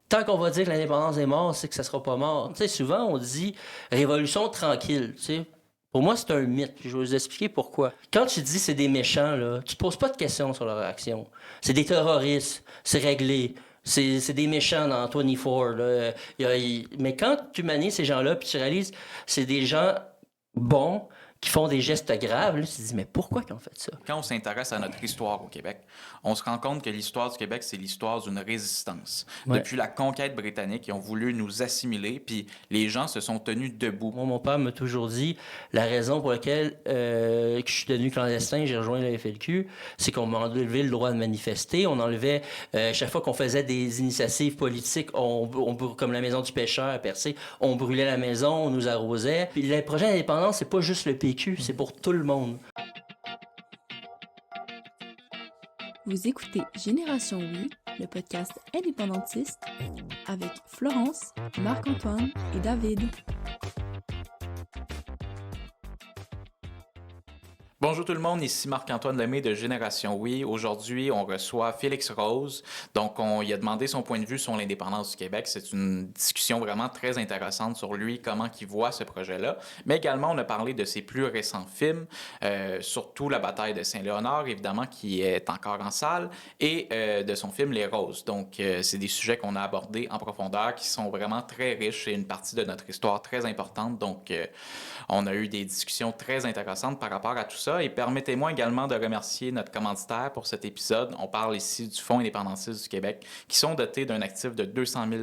tant qu'on va dire que l'indépendance est morte, c'est que ça sera pas mort. Tu sais, souvent, on dit révolution tranquille, tu sais. Pour moi, c'est un mythe. Puis je vais vous expliquer pourquoi. Quand tu dis c'est des méchants, là, tu te poses pas de questions sur leur action. C'est des terroristes, c'est réglé. C'est des méchants dans 24. Là. Mais quand tu manies ces gens-là, puis tu réalises c'est des gens bons qui font des gestes graves, là, tu te dis mais pourquoi ils ont fait ça? Quand on s'intéresse à notre histoire au Québec, on se rend compte que l'histoire du Québec, c'est l'histoire d'une résistance. Ouais. Depuis la conquête britannique, ils ont voulu nous assimiler, puis les gens se sont tenus debout. Moi, mon père m'a toujours dit la raison pour laquelle que je suis devenu clandestin, j'ai rejoint la FLQ, c'est qu'on m'a enlevé le droit de manifester. On enlevait, chaque fois qu'on faisait des initiatives politiques, comme la maison du pêcheur à Percé, on brûlait la maison, on nous arrosait. Puis le projet d'indépendance, c'est pas juste le PQ, c'est pour tout le monde. Vous écoutez Génération Oui, le podcast indépendantiste avec Florence, Marc-Antoine et David. Bonjour tout le monde, ici Marc-Antoine Lemay de Génération Oui. Aujourd'hui, on reçoit Félix Rose. Donc, il a demandé son point de vue sur l'indépendance du Québec. C'est une discussion vraiment très intéressante sur lui, comment il voit ce projet-là. Mais également, on a parlé de ses plus récents films, surtout la bataille de Saint-Léonard, évidemment, qui est encore en salle, et de son film Les Roses. Donc, c'est des sujets qu'on a abordés en profondeur, qui sont vraiment très riches et une partie de notre histoire très importante. Donc, on a eu des discussions très intéressantes par rapport à tout ça. Et permettez-moi également de remercier notre commanditaire pour cet épisode. On parle ici du Fonds indépendantiste du Québec, qui sont dotés d'un actif de 200 000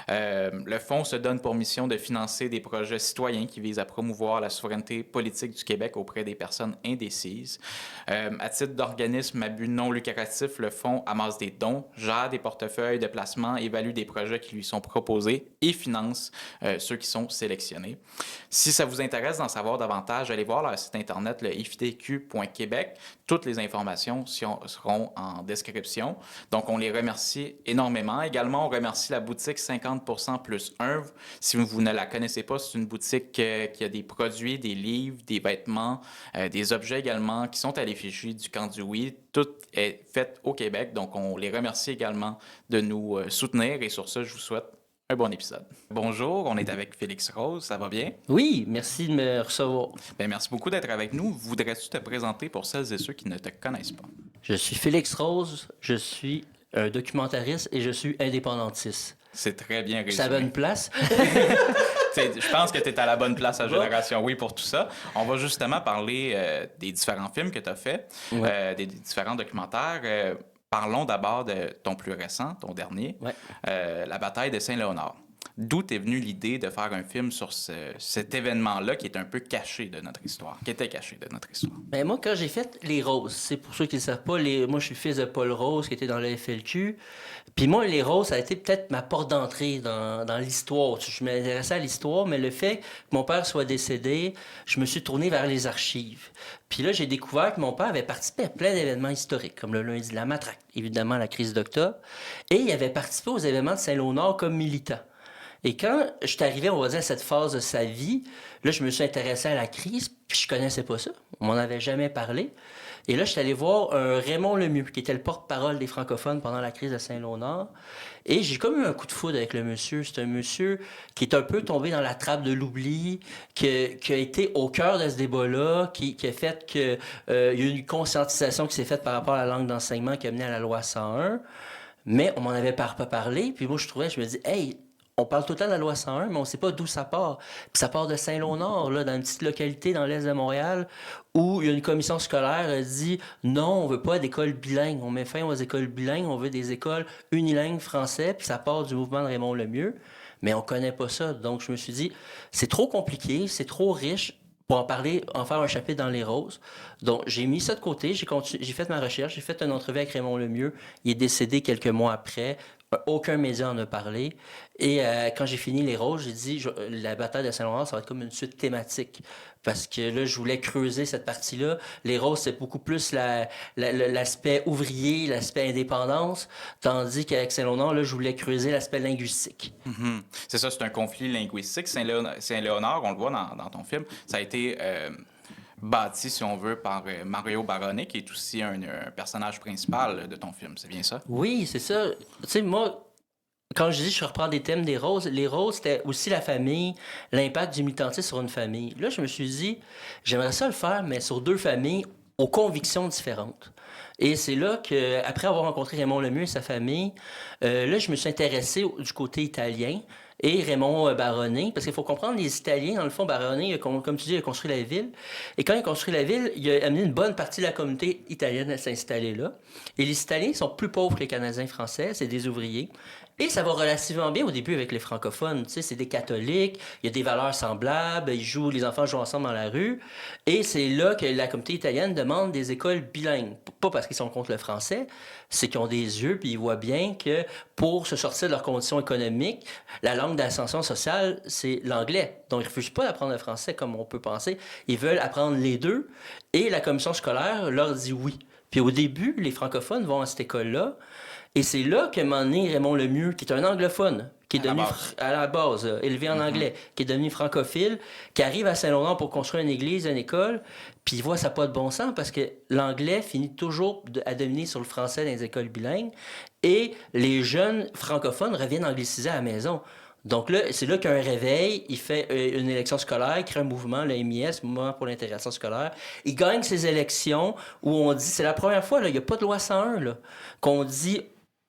Le fonds se donne pour mission de financer des projets citoyens qui visent à promouvoir la souveraineté politique du Québec auprès des personnes indécises. À titre d'organisme à but non lucratif, le fonds amasse des dons, gère des portefeuilles de placement, évalue des projets qui lui sont proposés et finance ceux qui sont sélectionnés. Si ça vous intéresse d'en savoir davantage, allez voir leur site internet, le ifdq.québec. Toutes les informations seront en description. Donc, on les remercie énormément. Également, on remercie la boutique 50% plus 1. Si vous ne la connaissez pas, c'est une boutique qui a des produits, des livres, des vêtements, des objets également qui sont à l'effigie du Camp du Oui. Tout est fait au Québec. Donc, on les remercie également de nous soutenir. Et sur ce, je vous souhaite un bon épisode. Bonjour, on est avec Félix Rose, ça va bien? Oui, merci de me recevoir. Bien, merci beaucoup d'être avec nous. Voudrais-tu te présenter pour celles et ceux qui ne te connaissent pas? Je suis Félix Rose, je suis un documentariste et je suis indépendantiste. C'est très bien résumé. Ça va une place? Je pense que tu es à la bonne place à Génération Oui pour tout ça. On va justement parler des différents films que tu as faits, des différents documentaires. Parlons d'abord de ton plus récent, ton dernier, La bataille de Saint-Léonard. D'où est venue l'idée de faire un film sur cet événement-là qui est un peu caché de notre histoire, qui était caché de notre histoire? Ben moi, quand j'ai fait Les Roses, c'est pour ceux qui ne savent pas, moi, je suis le fils de Paul Rose qui était dans la FLQ. Puis moi, Les Roses, ça a été peut-être ma porte d'entrée dans l'histoire. Je m'intéressais à l'histoire, mais le fait que mon père soit décédé, je me suis tourné vers les archives. Puis là, j'ai découvert que mon père avait participé à plein d'événements historiques, comme le lundi de la matraque, évidemment la crise d'octobre, et il avait participé aux événements de Saint-Léonard comme militant. Et quand je suis arrivé, on va dire, à cette phase de sa vie, là, je me suis intéressé à la crise, puis je connaissais pas ça. On m'en avait jamais parlé. Et là, je suis allé voir Raymond Lemieux, qui était le porte-parole des francophones pendant la crise de Saint-Léonard. Et j'ai comme eu un coup de foudre avec le monsieur. C'est un monsieur qui est un peu tombé dans la trappe de l'oubli, qui a été au cœur de ce débat-là, qui a fait que il y a eu une conscientisation qui s'est faite par rapport à la langue d'enseignement qui a mené à la loi 101. Mais on m'en avait pas parlé. Puis moi, je me dis, hey, on parle tout le temps de la loi 101, mais on ne sait pas d'où ça part. Puis ça part de Saint-Léonard, là, dans une petite localité dans l'est de Montréal, où il y a une commission scolaire qui dit non, on veut pas d'écoles bilingues. On met fin aux écoles bilingues, on veut des écoles unilingues français, puis ça part du mouvement de Raymond Lemieux. Mais on connaît pas ça. Donc je me suis dit, c'est trop compliqué, c'est trop riche pour en parler, en faire un chapitre dans Les Roses. Donc, j'ai mis ça de côté, j'ai fait ma recherche, j'ai fait une entrevue avec Raymond Lemieux. Il est décédé quelques mois après. Aucun média en a parlé. Et quand j'ai fini Les Roses, j'ai dit, la bataille de Saint-Laurent, ça va être comme une suite thématique. Parce que là, je voulais creuser cette partie-là. Les Roses, c'est beaucoup plus l'aspect ouvrier, l'aspect indépendance. Tandis qu'avec Saint-Léonard, là, je voulais creuser l'aspect linguistique. Mm-hmm. C'est ça, c'est un conflit linguistique. Saint-Léonard, on le voit dans ton film, ça a été bâti, si on veut, par Mario Baronet, qui est aussi un personnage principal de ton film. C'est bien ça? Oui, c'est ça. Tu sais, moi, quand je dis je reprends des thèmes des roses, les roses, c'était aussi la famille, l'impact du militantisme sur une famille. Là, je me suis dit, j'aimerais ça le faire, mais sur 2 familles aux convictions différentes. Et c'est là que, après avoir rencontré Raymond Lemieux et sa famille, là, je me suis intéressé du côté italien et Raymond Baronnet, parce qu'il faut comprendre, les Italiens, dans le fond, Baronnet, comme tu dis, il a construit la ville. Et quand il a construit la ville, il a amené une bonne partie de la communauté italienne à s'installer là. Et les Italiens sont plus pauvres que les Canadiens français, c'est des ouvriers. Et ça va relativement bien au début avec les francophones. Tu sais, c'est des catholiques, il y a des valeurs semblables, les enfants jouent ensemble dans la rue. Et c'est là que la communauté italienne demande des écoles bilingues. Pas parce qu'ils sont contre le français, c'est qu'ils ont des yeux puis ils voient bien que pour se sortir de leurs conditions économiques, la langue d'ascension sociale, c'est l'anglais. Donc, ils ne refusent pas d'apprendre le français comme on peut penser. Ils veulent apprendre les deux. Et la commission scolaire leur dit oui. Puis au début, les francophones vont à cette école-là. Et c'est là que m'en est Raymond Lemieux, qui est un anglophone, qui est devenu à la base élevé en anglais, qui est devenu francophile, qui arrive à Saint-Laurent pour construire une église, une école, puis il voit ça pas de bon sens parce que l'anglais finit toujours à dominer sur le français dans les écoles bilingues et les jeunes francophones reviennent angliciser à la maison. Donc là, c'est là qu'il y a un réveil, il fait une élection scolaire, il crée un mouvement, le MIS, Mouvement pour l'intégration scolaire. Il gagne ces élections où on dit, c'est la première fois, là, il n'y a pas de loi 101, là, qu'on dit...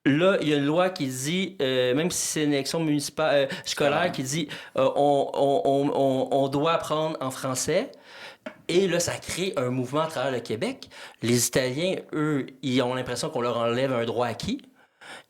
Là, il y a une loi qui dit, même si c'est une élection municipale, scolaire, qui dit on doit apprendre en français. Et là, ça crée un mouvement à travers le Québec. Les Italiens, eux, ils ont l'impression qu'on leur enlève un droit acquis.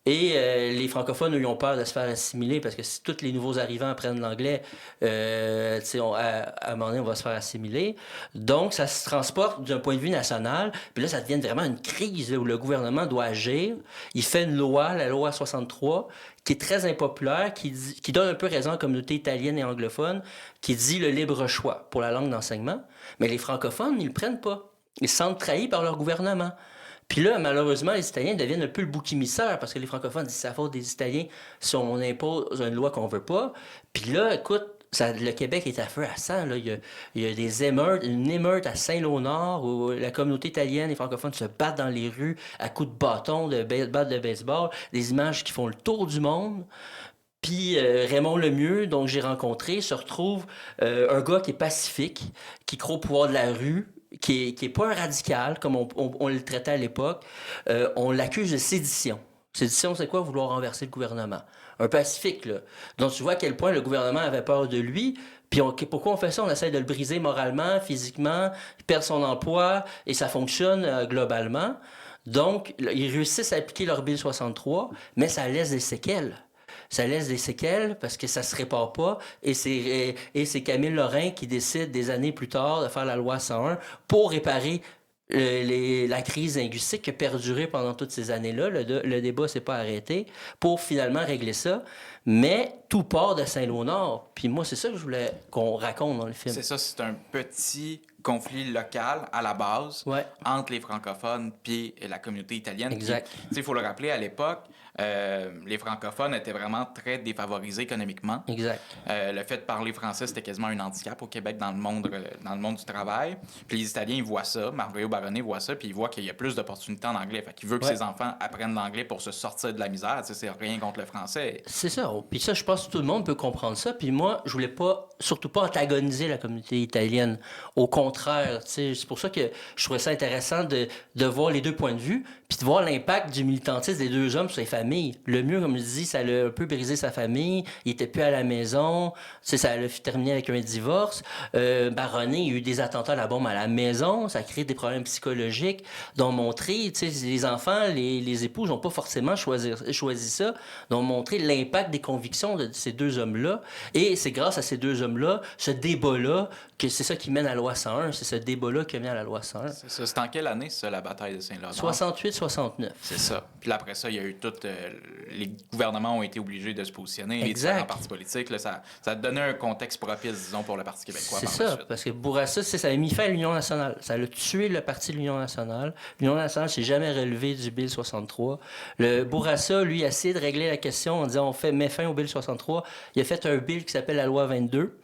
Et les francophones, eux, ils ont peur de se faire assimiler parce que si tous les nouveaux arrivants apprennent l'anglais, à un moment donné, on va se faire assimiler. Donc, ça se transporte d'un point de vue national. Puis là, ça devient vraiment une crise là, où le gouvernement doit agir. Il fait une loi, la loi 63, qui est très impopulaire, qui donne un peu raison à la communauté italienne et anglophone, qui dit le libre choix pour la langue d'enseignement. Mais les francophones, ils ne le prennent pas. Ils se sentent trahis par leur gouvernement. Puis là, malheureusement, les Italiens deviennent un peu le bouc émissaire parce que les francophones disent c'est la faute des Italiens si on impose une loi qu'on veut pas. Puis là, écoute, le Québec est à feu à sang. Là. Il y a des émeutes, une émeute à Saint-Lô-Nord où la communauté italienne et francophones se battent dans les rues à coups de bâton, de batte de baseball, des images qui font le tour du monde. Puis Raymond Lemieux, donc j'ai rencontré, se retrouve un gars qui est pacifique, qui croit au pouvoir de la rue, qui est pas un radical, comme on le traitait à l'époque. On l'accuse de sédition. Sédition, c'est quoi? Vouloir renverser le gouvernement. Un pacifique, là. Donc, tu vois à quel point le gouvernement avait peur de lui. Puis, pourquoi on fait ça? On essaie de le briser moralement, physiquement, il perd son emploi, et ça fonctionne globalement. Donc, ils réussissent à appliquer leur Bill 63, mais ça laisse des séquelles. Ça laisse des séquelles parce que ça se répare pas. Et c'est Camille Lorrain qui décide des années plus tard de faire la loi 101 pour réparer la crise linguistique qui a perduré pendant toutes ces années-là. Le débat s'est pas arrêté pour finalement régler ça. Mais tout part de Saint-Lô-Nord. Puis moi, c'est ça que je voulais qu'on raconte dans le film. C'est ça, c'est un petit conflit local à la base entre les francophones puis la communauté italienne. Exact. Il faut le rappeler, à l'époque, les francophones étaient vraiment très défavorisés économiquement. Exact. Le fait de parler français, c'était quasiment un handicap au Québec dans le monde du travail. Puis les Italiens, ils voient ça, Mario Baronnet voit ça, puis ils voient qu'il y a plus d'opportunités en anglais. Fait qu'il veut que ses enfants apprennent l'anglais pour se sortir de la misère. Tu sais, c'est rien contre le français. C'est ça. Puis ça, je pense que tout le monde peut comprendre ça. Puis moi, je voulais surtout pas antagoniser la communauté italienne. Au contraire, tu sais, c'est pour ça que je trouvais ça intéressant de voir les 2 points de vue, puis de voir l'impact du militantisme des 2 hommes sur les familles. Le mieux, comme je dis, ça l'a un peu brisé sa famille. Il était plus à la maison. Tu sais, ça l'a terminé avec un divorce. Baronnet, il y a eu des attentats à la bombe à la maison. Ça a créé des problèmes psychologiques. Donc, montrer, tu sais, les enfants, les époux n'ont pas forcément choisi ça. Donc, montrer l'impact des convictions de ces 2 hommes-là. Et c'est grâce à ces 2 hommes-là, ce débat-là, que c'est ça qui mène à la loi 101. C'est ce débat-là qui mène à la loi 101. C'est ça. C'est en quelle année, ça, la bataille de Saint-Laurent? 68-69. C'est ça. Puis après ça, il y a eu les gouvernements ont été obligés de se positionner. Les différents partis politiques, là, ça a donné un contexte propice, disons, pour le Parti québécois. C'est ça, parce que Bourassa, ça a mis fin à l'Union nationale. Ça a tué le parti de l'Union nationale. L'Union nationale s'est jamais relevée du Bill 63. Le Bourassa, lui, a essayé de régler la question en disant met fin au Bill 63. Il a fait un bill qui s'appelle la loi 22,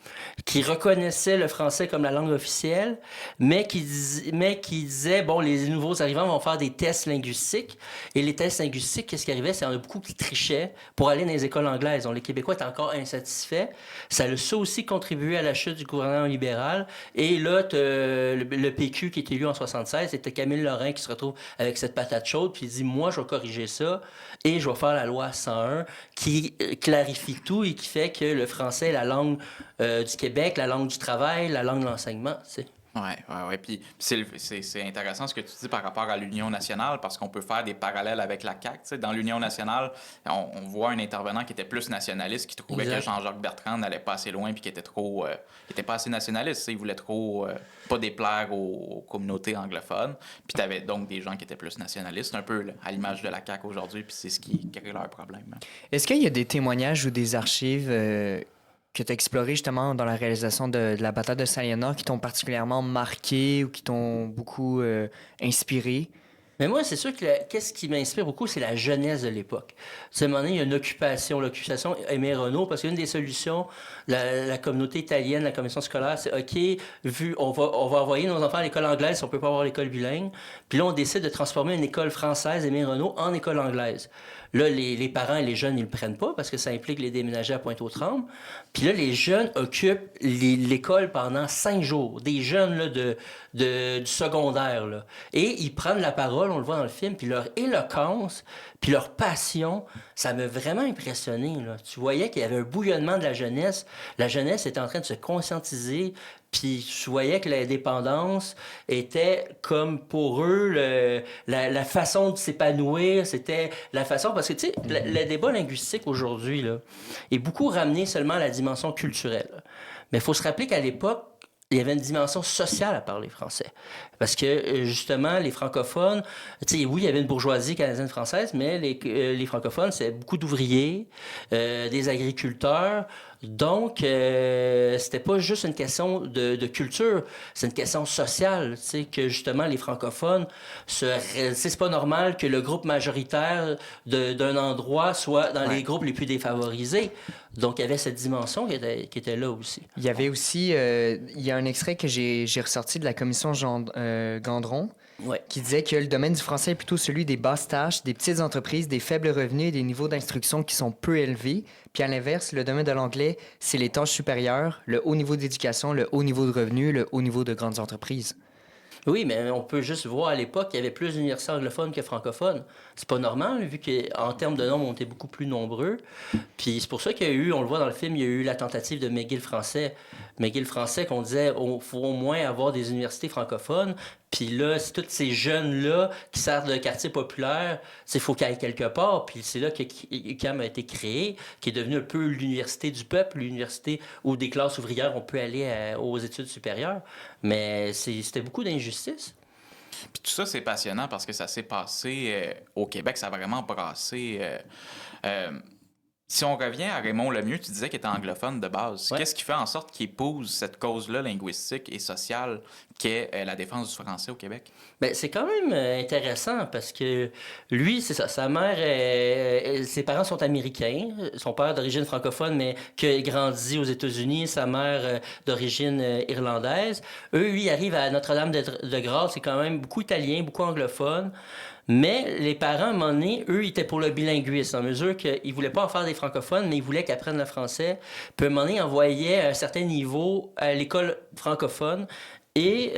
qui reconnaissait le français comme la langue officielle, officiel, mais qui disait, bon, les nouveaux arrivants vont faire des tests linguistiques. Et les tests linguistiques, qu'est-ce qui arrivait? C'est qu'il y en a beaucoup qui trichaient pour aller dans les écoles anglaises. Donc, les Québécois étaient encore insatisfaits. Ça a ça aussi contribué à la chute du gouvernement libéral. Et là, le PQ qui est élu en 76, c'était Camille Lorrain qui se retrouve avec cette patate chaude, puis il dit, moi, je vais corriger ça et je vais faire la loi 101 qui clarifie tout et qui fait que le français est la langue du Québec, la langue du travail, la langue de l'enseignement, tu sais. Oui. Puis c'est intéressant ce que tu dis par rapport à l'Union nationale, parce qu'on peut faire des parallèles avec la CAQ. Tu sais, dans l'Union nationale, on voit un intervenant qui était plus nationaliste, qui trouvait que Jean-Jacques Bertrand n'allait pas assez loin, puis qui était trop, qui était pas assez nationaliste. Tu sais, il voulait trop pas déplaire aux communautés anglophones. Puis tu avais donc des gens qui étaient plus nationalistes, un peu là, à l'image de la CAQ aujourd'hui, puis c'est ce qui crée leur problème. Est-ce qu'il y a des témoignages ou des archives que tu as exploré justement dans la réalisation de la bataille de Saint-Léonard qui t'ont particulièrement marqué ou qui t'ont beaucoup inspiré? Mais moi, c'est sûr que qu'est-ce qui m'inspire beaucoup, c'est la jeunesse de l'époque. À un moment donné, il y a une l'occupation Aimé Renault, parce qu'une des solutions, la communauté italienne, la commission scolaire, c'est OK, on va envoyer nos enfants à l'école anglaise si on peut pas avoir l'école bilingue. Puis là, on décide de transformer une école française, Aimé Renault, en école anglaise. Là, les parents et les jeunes, ils le prennent pas parce que ça implique les déménager à Pointe-aux-Trembles. Puis là, les jeunes occupent l'école pendant 5 jours. Des jeunes là, du secondaire. Là. Et ils prennent la parole, on le voit dans le film, puis leur éloquence, puis leur passion, ça m'a vraiment impressionné. Là. Tu voyais qu'il y avait un bouillonnement de la jeunesse. La jeunesse était en train de se conscientiser. Puis je voyais que l'indépendance était comme pour eux la façon de s'épanouir, c'était la façon... Parce que, tu sais, le débat linguistique aujourd'hui là, est beaucoup ramené seulement à la dimension culturelle. Mais il faut se rappeler qu'à l'époque, il y avait une dimension sociale à parler français. Parce que, justement, les francophones, tu sais, oui, il y avait une bourgeoisie canadienne-française, mais les francophones, c'est beaucoup d'ouvriers, des agriculteurs. Donc, c'était pas juste une question de culture, c'est une question sociale, tu sais, que justement, les francophones, c'est pas normal que le groupe majoritaire d'un endroit soit dans les groupes les plus défavorisés. Donc, il y avait cette dimension qui était là aussi. Il y avait aussi, il y a un extrait que j'ai ressorti de la commission Gendron, qui disait que le domaine du français est plutôt celui des basses tâches, des petites entreprises, des faibles revenus et des niveaux d'instruction qui sont peu élevés. Puis à l'inverse, le domaine de l'anglais, c'est les tâches supérieures, le haut niveau d'éducation, le haut niveau de revenus, le haut niveau de grandes entreprises. Oui, mais on peut juste voir à l'époque qu'il y avait plus d'universités anglophones que francophones. C'est pas normal, vu qu'en termes de nombre, on était beaucoup plus nombreux. Puis c'est pour ça qu'il y a eu, on le voit dans le film, il y a eu la tentative de McGill français. McGill français, qu'on disait, faut au moins avoir des universités francophones. Puis là, c'est tous ces jeunes-là qui servent de quartier populaire, il faut qu'ils aillent quelque part. Puis c'est là que UQAM a été créé, qui est devenu un peu l'université du peuple, l'université où des classes ouvrières, on peut aller aux études supérieures. Mais c'était beaucoup d'injustice. Puis tout ça, c'est passionnant parce que ça s'est passé au Québec, ça a vraiment brassé. Si on revient à Raymond Lemieux, tu disais qu'il était anglophone de base. Ouais. Qu'est-ce qui fait en sorte qu'il épouse cette cause-là linguistique et sociale qu'est la défense du français au Québec? Bien, c'est quand même intéressant parce que lui, c'est ça, sa mère, ses parents sont américains, son père d'origine francophone, mais qui a grandi aux États-Unis, sa mère d'origine irlandaise. Eux, lui, arrivent à Notre-Dame-de-Grâce, c'est quand même beaucoup italien, beaucoup anglophone. Mais les parents, à un moment donné, eux, ils étaient pour le bilinguisme, en mesure qu'ils ne voulaient pas en faire des francophones, mais ils voulaient qu'ils apprennent le français. Puis à un moment donné, ils envoyaient à un certain niveau à l'école francophone. Et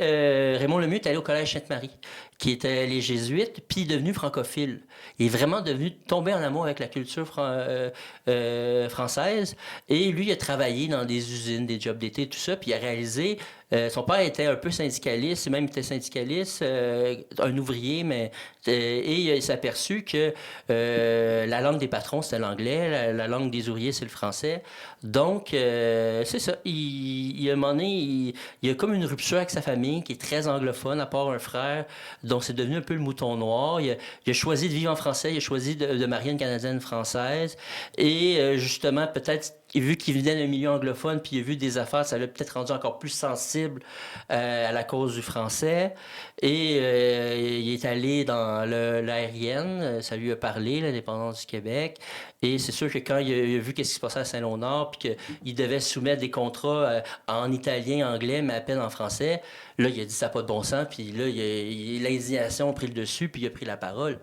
Raymond Lemieux est allé au Collège Sainte-Marie, qui était les jésuites, puis il est devenu francophile. Il est vraiment tombé en amour avec la culture française. Et lui, il a travaillé dans des usines, des jobs d'été, tout ça, puis il a réalisé... son père était un peu syndicaliste, même était syndicaliste, un ouvrier, mais et il s'est aperçu que la langue des patrons, c'était l'anglais, la langue des ouvriers, c'est le français. Donc, c'est ça. Il, à un moment donné, il a comme une rupture avec sa famille qui est très anglophone, à part un frère. Donc, c'est devenu un peu le mouton noir. Il a choisi de vivre en français, il a choisi de marier une Canadienne française. Et justement, peut-être vu qu'il venait d'un milieu anglophone, puis il a vu des affaires, ça l'a peut-être rendu encore plus sensible à la cause du français. Et il est allé dans l'aérienne, ça lui a parlé, l'indépendance du Québec. Et c'est sûr que quand il a vu qu'est-ce qui se passait à Saint-Léonard, puis qu'il devait soumettre des contrats en italien, anglais, mais à peine en français, là, il a dit ça n'a pas de bon sens, puis là, l'indignation a pris le dessus, puis il a pris la parole.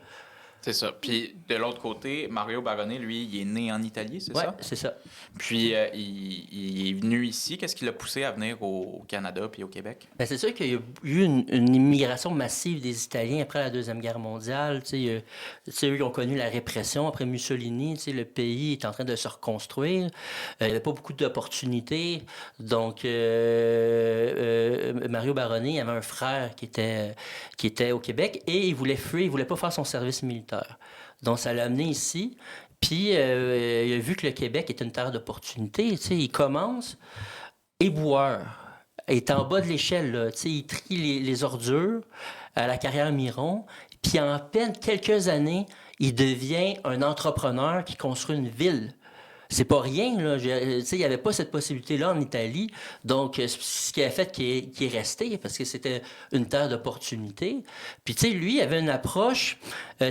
C'est ça. Puis de l'autre côté, Mario Barone, lui, il est né en Italie, c'est ça? Oui, c'est ça. Puis il est venu ici. Qu'est-ce qui l'a poussé à venir au Canada puis au Québec? Ben, c'est sûr qu'il y a eu une immigration massive des Italiens après la Deuxième Guerre mondiale. Eux, ils ont connu la répression après Mussolini. Le pays est en train de se reconstruire. Il n'y avait pas beaucoup d'opportunités. Donc, Mario Barone avait un frère qui était au Québec et il voulait fuir. Il ne voulait pas faire son service militaire. Donc, ça l'a amené ici. Puis, il a vu que le Québec est une terre d'opportunités. Il commence éboueur. Il est en bas de l'échelle. Là. Il trie les ordures à la carrière Miron. Puis, en à peine quelques années, il devient un entrepreneur qui construit une ville. C'est pas rien, là. Il n'y avait pas cette possibilité-là en Italie. Donc, ce qui a fait qu'il est resté, parce que c'était une terre d'opportunité. Puis, lui, il avait une approche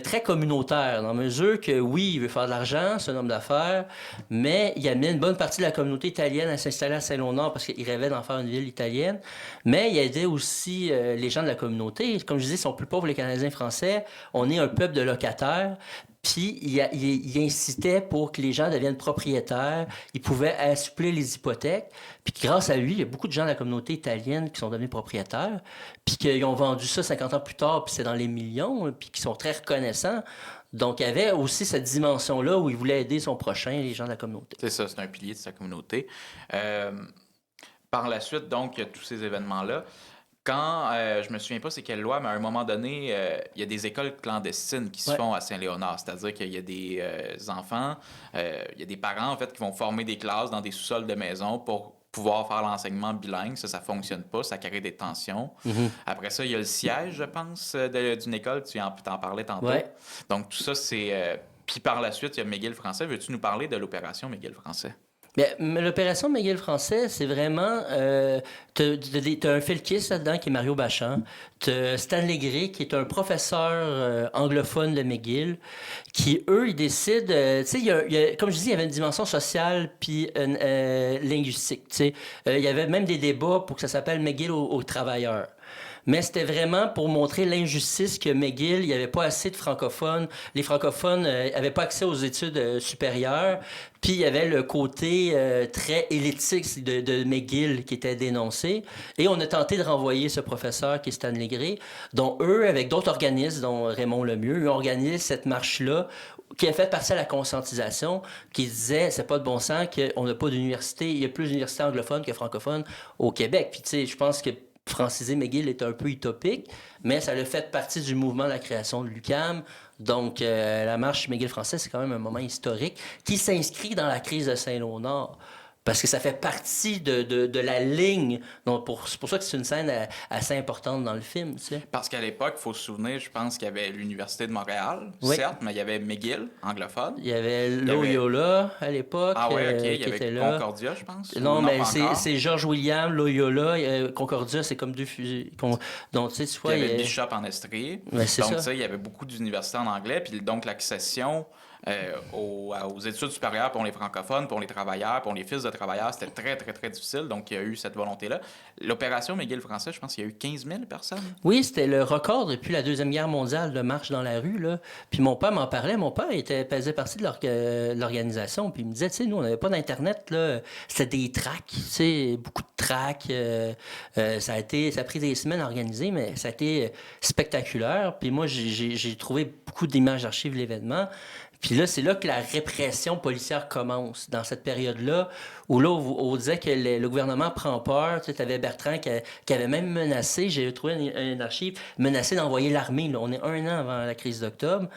très communautaire, dans la mesure que, oui, il veut faire de l'argent, c'est un homme d'affaires, mais il amenait une bonne partie de la communauté italienne à s'installer à Saint-Léonard parce qu'il rêvait d'en faire une ville italienne. Mais il aidait aussi les gens de la communauté. Comme je disais, ils sont plus pauvres, les Canadiens français. On est un peuple de locataires. Puis, il incitait pour que les gens deviennent propriétaires. Il pouvait assouplir les hypothèques. Puis, grâce à lui, il y a beaucoup de gens de la communauté italienne qui sont devenus propriétaires. Puis, qu'ils ont vendu ça 50 ans plus tard, puis c'est dans les millions, puis qui sont très reconnaissants. Donc, il y avait aussi cette dimension-là où il voulait aider son prochain, les gens de la communauté. C'est ça, c'est un pilier de sa communauté. Par la suite, donc, il y a tous ces événements-là. Quand, je me souviens pas c'est quelle loi, mais à un moment donné, il y a des écoles clandestines qui se font à Saint-Léonard. C'est-à-dire qu'il y a des enfants, il y a des parents, en fait, qui vont former des classes dans des sous-sols de maison pour pouvoir faire l'enseignement bilingue. Ça fonctionne pas, ça crée des tensions. Mm-hmm. Après ça, il y a le siège, je pense, d'une école. Tu t'en parlais tantôt. Ouais. Donc, tout ça, c'est... Puis par la suite, il y a McGill Français. Veux-tu nous parler de l'opération McGill Français? Bien, l'opération McGill Français, c'est vraiment... t'as un felkiste là-dedans qui est Mario Bachand. T'as Stanley Gray qui est un professeur anglophone de McGill qui, eux, ils décident... tu sais, comme je dis, il y avait une dimension sociale puis linguistique. Tu sais, il y avait même des débats pour que ça s'appelle McGill aux travailleurs. Mais c'était vraiment pour montrer l'injustice que McGill, il n'y avait pas assez de francophones. Les francophones n'avaient pas accès aux études supérieures. Puis il y avait le côté très élitiste de McGill qui était dénoncé. Et on a tenté de renvoyer ce professeur qui est Stanley Gray, dont eux, avec d'autres organismes, dont Raymond Lemieux, eux organisent cette marche-là qui a fait partie à la conscientisation, qui disait c'est pas de bon sens qu'on n'a pas d'université. Il y a plus d'universités anglophones que francophones au Québec. Puis tu sais, je pense que franciser McGill est un peu utopique, mais ça a fait partie du mouvement de la création de l'UQAM. Donc, la marche McGill Français, c'est quand même un moment historique qui s'inscrit dans la crise de Saint-Léonard. Parce que ça fait partie de la ligne. Donc, c'est pour ça que c'est une scène assez importante dans le film. Tu sais. Parce qu'à l'époque, il faut se souvenir, je pense qu'il y avait l'Université de Montréal, certes, mais il y avait McGill, anglophone. Il y avait Loyola à l'époque. Ah oui, OK. Il y avait là. Concordia, je pense. Non, mais c'est George William, Loyola. Concordia, c'est comme deux fusils. Donc, tu sais, tu vois. Il y avait Bishop en Estrie. Ouais, c'est donc, ça. Tu sais, il y avait beaucoup d'universités en anglais. Puis donc, l'accession aux études supérieures pour les francophones, pour les travailleurs, pour les fils de travailleurs, c'était très, très, très difficile. Donc, il y a eu cette volonté-là. L'opération McGill Français, je pense qu'il y a eu 15 000 personnes. Oui, c'était le record depuis la Deuxième Guerre mondiale de marche dans la rue. Là. Puis mon père m'en parlait. Mon père faisait partie de l'organisation. Puis il me disait, tu sais, nous, on n'avait pas d'Internet. Là. C'était des tracts, tu sais, beaucoup de tracts. Ça a pris des semaines à organiser, mais ça a été spectaculaire. Puis moi, j'ai trouvé beaucoup d'images d'archives de l'événement. Puis là, c'est là que la répression policière commence, dans cette période-là, où là, on disait que le gouvernement prend peur. Tu sais, avais Bertrand qui avait même menacé, j'ai trouvé une archive, menacé d'envoyer l'armée. Là. On est 1 an avant la crise d'octobre.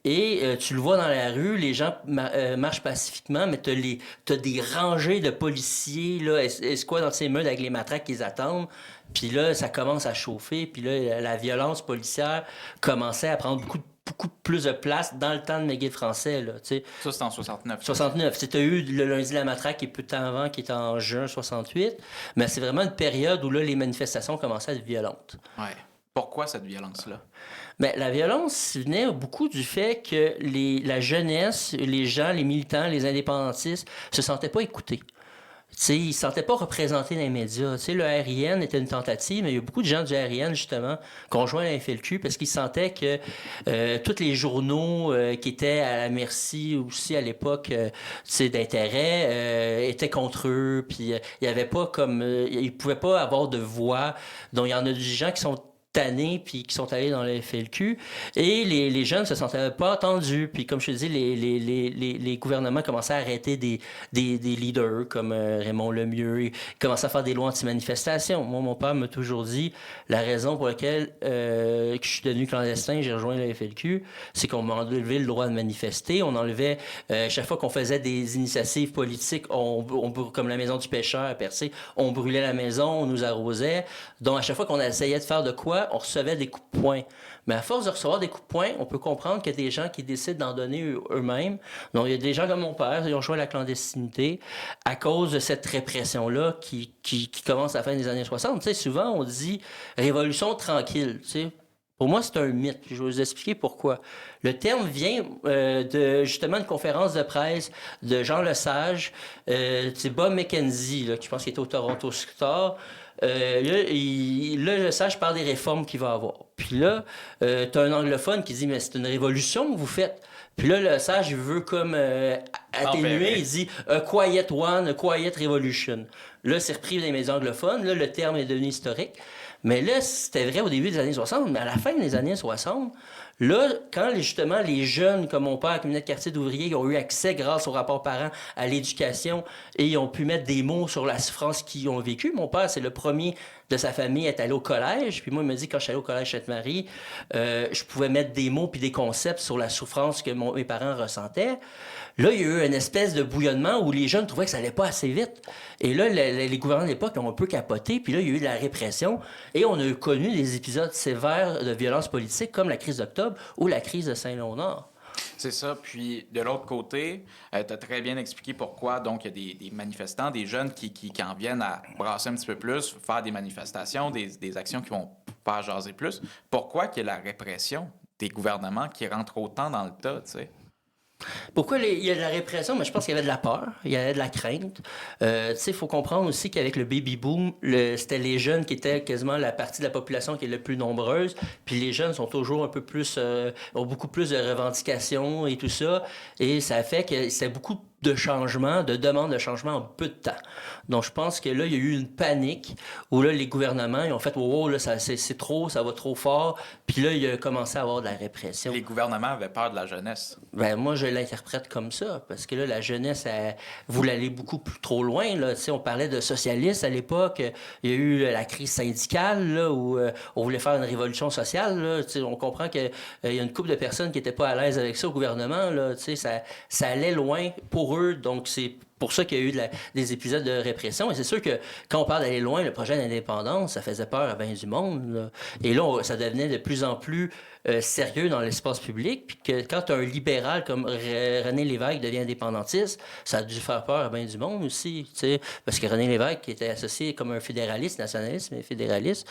Et tu le vois dans la rue, les gens marchent pacifiquement, mais t'as des rangées de policiers, là, escouades dans ces meutes avec les matraques qu'ils attendent. Puis là, ça commence à chauffer. Puis là, la violence policière commençait à prendre beaucoup beaucoup plus de place dans le temps de McGill français. Là, ça, c'est en 69. 69. Tu as eu le lundi de la matraque qui est peu de temps avant, qui est en juin 68. Mais c'est vraiment une période où là, les manifestations commençaient à être violentes. Ouais. Pourquoi cette violence-là? Bien, la violence venait beaucoup du fait que la jeunesse, les gens, les militants, les indépendantistes se sentaient pas écoutés. T'sais, ils ne se sentaient pas représentés dans les médias. T'sais, le RIN était une tentative, mais il y a beaucoup de gens du RIN, justement, qui ont joint la FLQ parce qu'ils sentaient que tous les journaux qui étaient à la merci aussi à l'époque d'intérêt étaient contre eux. Puis il n'y avait pas comme. Ils ne pouvaient pas avoir de voix. Donc il y en a des gens qui sont tannés puis qui sont allés dans le FLQ et les jeunes se sentaient pas entendus. Puis comme je te dis, les gouvernements commençaient à arrêter des leaders comme Raymond Lemieux. Ils commençaient à faire des lois anti-manifestation. Moi, mon père m'a toujours dit la raison pour laquelle que je suis devenu clandestin, j'ai rejoint le FLQ, c'est qu'on m'a enlevé le droit de manifester. On enlevait, chaque fois qu'on faisait des initiatives politiques, comme la maison du pêcheur à Percé, on brûlait la maison, on nous arrosait. Donc à chaque fois qu'on essayait de faire de quoi, on recevait des coups de poing. Mais à force de recevoir des coups de poing, on peut comprendre qu'il y a des gens qui décident d'en donner eux-mêmes. Donc, il y a des gens comme mon père, ils ont joué à la clandestinité à cause de cette répression-là qui commence à la fin des années 60. Tu sais, souvent, on dit « révolution tranquille », tu sais. Pour moi, c'est un mythe. Je vais vous expliquer pourquoi. Le terme vient de justement une conférence de presse de Jean Lesage, c'est Bob McKenzie, là, qui je pense qu'il était au Toronto Star. Là, Lesage parle des réformes qu'il va avoir. Puis là, t'as un anglophone qui dit « Mais c'est une révolution que vous faites. » Puis là, Lesage, il veut comme atténuer. Il dit « A quiet one, a quiet revolution. » Là, c'est repris des médias anglophones. Là, le terme est devenu historique. Mais là, c'était vrai au début des années 60, mais à la fin des années 60, là, quand justement les jeunes, comme mon père, communauté de quartier d'ouvriers, ont eu accès grâce au rapport parent à l'éducation et ils ont pu mettre des mots sur la souffrance qu'ils ont vécue. Mon père, c'est le premier de sa famille à être allé au collège. Puis moi, il m'a dit, quand je suis allé au collège Sainte-Marie, je pouvais mettre des mots puis des concepts sur la souffrance que mes parents ressentaient. Là, il y a eu une espèce de bouillonnement où les jeunes trouvaient que ça allait pas assez vite. Et là, les gouvernements de l'époque ont un peu capoté. Puis là, il y a eu de la répression. Et on a connu des épisodes sévères de violence politique comme la crise d'octobre ou la crise de Saint-Léonard. C'est ça. Puis, de l'autre côté, tu as très bien expliqué pourquoi. Donc, il y a des manifestants, des jeunes qui en viennent à brasser un petit peu plus, faire des manifestations, des actions qui vont faire jaser plus. Pourquoi qu'il y a la répression des gouvernements qui rentrent autant dans le tas, tu sais? Pourquoi il y a de la répression? Mais je pense qu'il y avait de la peur, il y avait de la crainte. Tu sais, il faut comprendre aussi qu'avec le baby-boom, c'était les jeunes qui étaient quasiment la partie de la population qui est la plus nombreuse. Puis les jeunes sont toujours un peu plus... ont beaucoup plus de revendications et tout ça. Et ça fait que c'était beaucoup de changements, de demandes de changement en peu de temps. Donc, je pense que là, il y a eu une panique où là, les gouvernements, ils ont fait « Wow, là, c'est trop, ça va trop fort ». Puis là, il a commencé à avoir de la répression. Les gouvernements avaient peur de la jeunesse. Ben moi, je l'interprète comme ça, parce que là, la jeunesse, elle voulait aller beaucoup plus trop loin. Là. On parlait de socialistes à l'époque. Il y a eu la crise syndicale, là, où on voulait faire une révolution sociale. Là. On comprend qu'il y a une couple de personnes qui n'étaient pas à l'aise avec ça au gouvernement. Là. Ça allait loin pour eux, donc c'est pour ça qu'il y a eu des épisodes de répression. Et c'est sûr que quand on parle d'aller loin, le projet d'indépendance, ça faisait peur à bien du monde. Là. Et là, ça devenait de plus en plus sérieux dans l'espace public. Puis que quand un libéral comme René Lévesque devient indépendantiste, ça a dû faire peur à bien du monde aussi. T'sais, parce que René Lévesque était associé comme un fédéraliste, nationaliste, mais fédéraliste.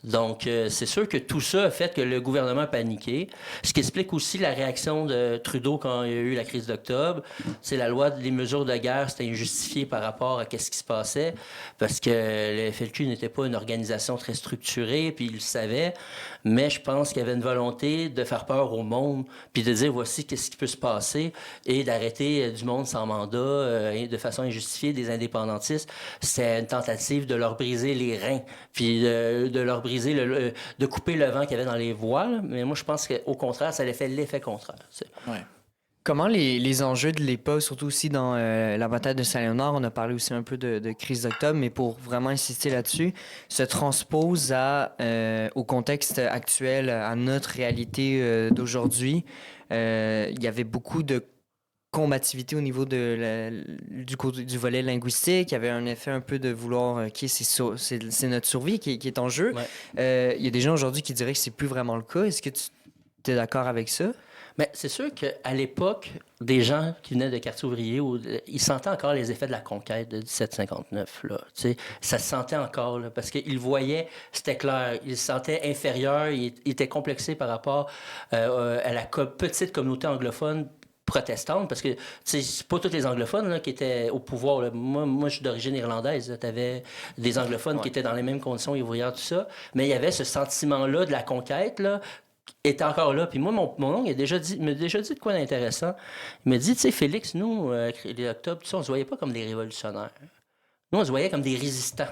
Donc, c'est sûr que tout ça a fait que le gouvernement a paniqué. Ce qui explique aussi la réaction de Trudeau quand il y a eu la crise d'octobre. C'est la loi des mesures de guerre, c'était injustifié par rapport à ce qui se passait, parce que le FLQ n'était pas une organisation très structurée, puis il le savait, mais je pense qu'il y avait une volonté de faire peur au monde, puis de dire voici qu'est-ce qui peut se passer, et d'arrêter du monde sans mandat, de façon injustifiée, des indépendantistes. C'est une tentative de leur briser les reins, puis de leur briser, de couper le vent qu'il y avait dans les voiles, mais moi je pense qu'au contraire, ça a fait l'effet contraire. Ouais. Comment les enjeux de l'époque, surtout aussi dans la bataille de Saint-Léonard, on a parlé aussi un peu de crise d'octobre, mais pour vraiment insister là-dessus, se transposent au contexte actuel, à notre réalité d'aujourd'hui. Il y avait beaucoup de combativité au niveau du volet linguistique. Il y avait un effet un peu de vouloir, OK, c'est notre survie qui est en jeu. Ouais. Il y a des gens aujourd'hui qui diraient que c'est plus vraiment le cas. Est-ce que tu es d'accord avec ça? Mais c'est sûr qu'à l'époque, des gens qui venaient de quartiers ouvriers, ils sentaient encore les effets de la conquête de 1759. Là. Ça se sentait encore, là, parce qu'ils voyaient, c'était clair, ils se sentaient inférieurs, ils étaient complexés par rapport à la petite communauté anglophone protestante, parce que c'est pas tous les anglophones là, qui étaient au pouvoir. Là. Moi, je suis d'origine irlandaise. Tu avais des anglophones qui étaient dans les mêmes conditions ouvrières, tout ça. Mais il y avait ce sentiment-là de la conquête, là, était encore là. Puis moi, mon oncle m'a déjà dit de quoi d'intéressant. Il m'a dit, tu sais, Félix, nous, les Octobre, on se voyait pas comme des révolutionnaires. Nous, on se voyait comme des résistants.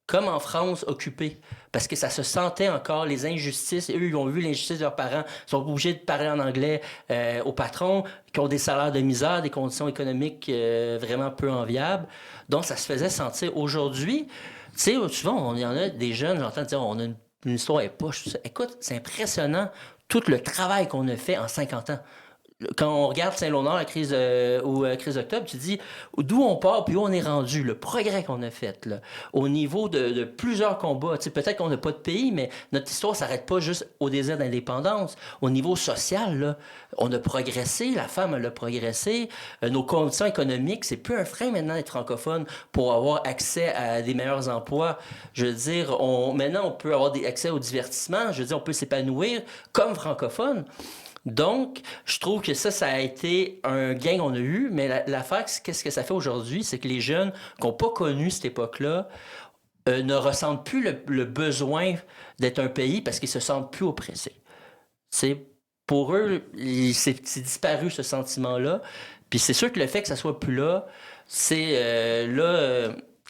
Comme en France occupée. Parce que ça se sentait encore, les injustices. Eux, ils ont vu l'injustice de leurs parents. Ils sont obligés de parler en anglais aux patrons, qui ont des salaires de misère, des conditions économiques vraiment peu enviables. Donc, ça se faisait sentir. Aujourd'hui, tu sais, souvent, il y en a des jeunes, j'entends dire, on a une histoire est poche. Écoute, c'est impressionnant tout le travail qu'on a fait en 50 ans. Quand on regarde Saint-Léonard, la crise d'octobre, tu te dis d'où on part puis où on est rendu, le progrès qu'on a fait, là, au niveau de plusieurs combats. Tu sais, peut-être qu'on n'a pas de pays, mais notre histoire ne s'arrête pas juste au désir d'indépendance. Au niveau social, là, on a progressé, la femme elle a progressé, nos conditions économiques, c'est plus un frein maintenant d'être francophone pour avoir accès à des meilleurs emplois. Je veux dire, maintenant on peut avoir accès au divertissement, je veux dire, on peut s'épanouir comme francophone. Donc, je trouve que ça a été un gain qu'on a eu, mais l'affaire, qu'est-ce que ça fait aujourd'hui? C'est que les jeunes qui n'ont pas connu cette époque-là ne ressentent plus le besoin d'être un pays parce qu'ils se sentent plus oppressés. Pour eux, c'est disparu ce sentiment-là. Puis c'est sûr que le fait que ça soit plus là,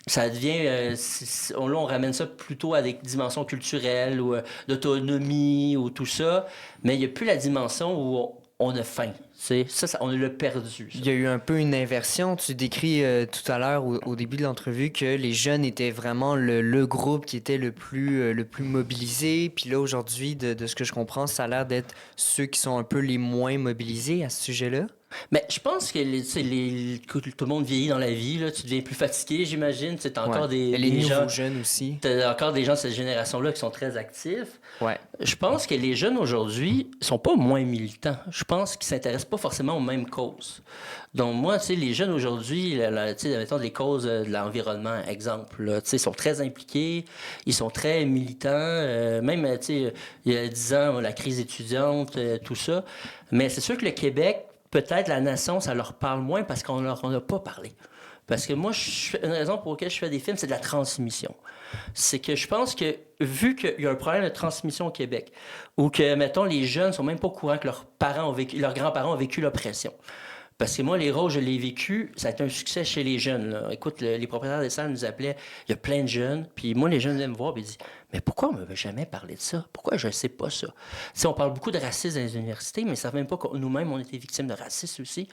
ça devient... là, on ramène ça plutôt à des dimensions culturelles ou d'autonomie ou tout ça, mais il n'y a plus la dimension où on a faim. On l'a perdu. Ça. Il y a eu un peu une inversion. Tu décris tout à l'heure, au début de l'entrevue, que les jeunes étaient vraiment le groupe qui était le plus mobilisé. Puis là, aujourd'hui, de ce que je comprends, ça a l'air d'être ceux qui sont un peu les moins mobilisés à ce sujet-là. Mais je pense que tout le monde vieillit dans la vie. Là. Tu deviens plus fatigué, j'imagine. Tu as encore des nouveaux jeunes aussi. Tu as encore des gens de cette génération-là qui sont très actifs. Ouais. Je pense que les jeunes aujourd'hui sont pas moins militants. Je pense qu'ils s'intéressent pas forcément aux mêmes causes. Donc moi, les jeunes aujourd'hui, mettons les causes de l'environnement, exemple, là, sont très impliqués, ils sont très militants. Même, il y a 10 ans, la crise étudiante, tout ça. Mais c'est sûr que le Québec, peut-être la nation, ça leur parle moins parce qu'on leur en a pas parlé. Parce que moi, une raison pour laquelle je fais des films, c'est de la transmission. C'est que je pense que, vu qu'il y a un problème de transmission au Québec, ou que, mettons, les jeunes sont même pas au courant que leurs grands-parents ont vécu l'oppression. Parce que moi, les rôles, je l'ai vécu, ça a été un succès chez les jeunes. Là. Écoute, les propriétaires des salles nous appelaient, il y a plein de jeunes, puis moi, les jeunes viennent me voir et ils disent, mais pourquoi on ne m'avait jamais parlé de ça? Pourquoi je ne sais pas ça? On parle beaucoup de racisme dans les universités, mais ça ne savent même pas que nous-mêmes, on était victimes de racisme aussi.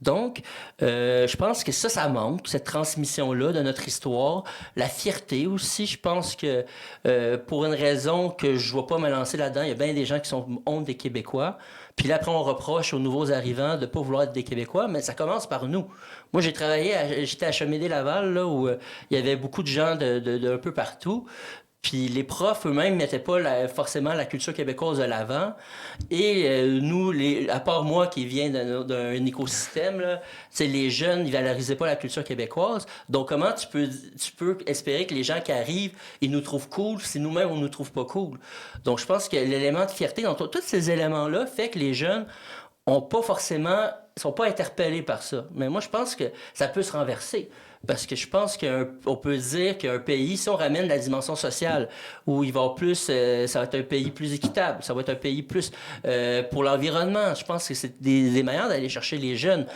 Donc, je pense que ça manque, cette transmission-là de notre histoire. La fierté aussi, je pense que pour une raison que je ne vais pas me lancer là-dedans, il y a bien des gens qui sont honte des Québécois. Puis là, après, on reproche aux nouveaux arrivants de ne pas vouloir être des Québécois, mais ça commence par nous. Moi, j'étais à Chemédé-Laval, là, où il y avait beaucoup de gens de un peu partout. Puis les profs eux-mêmes mettaient pas forcément la culture québécoise de l'avant. Et nous, à part moi qui viens d'un écosystème, là, les jeunes, ils valorisaient pas la culture québécoise. Donc comment tu peux espérer que les gens qui arrivent, ils nous trouvent cool si nous-mêmes, on nous trouve pas cool? Donc je pense que l'élément de fierté, dans tous ces éléments-là, fait que les jeunes sont pas interpellés par ça. Mais moi, je pense que ça peut se renverser. Parce que je pense qu'on peut dire qu'un pays, si on ramène la dimension sociale, où il va plus, ça va être un pays plus équitable, ça va être un pays plus pour l'environnement. Je pense que c'est des manières d'aller chercher les jeunes.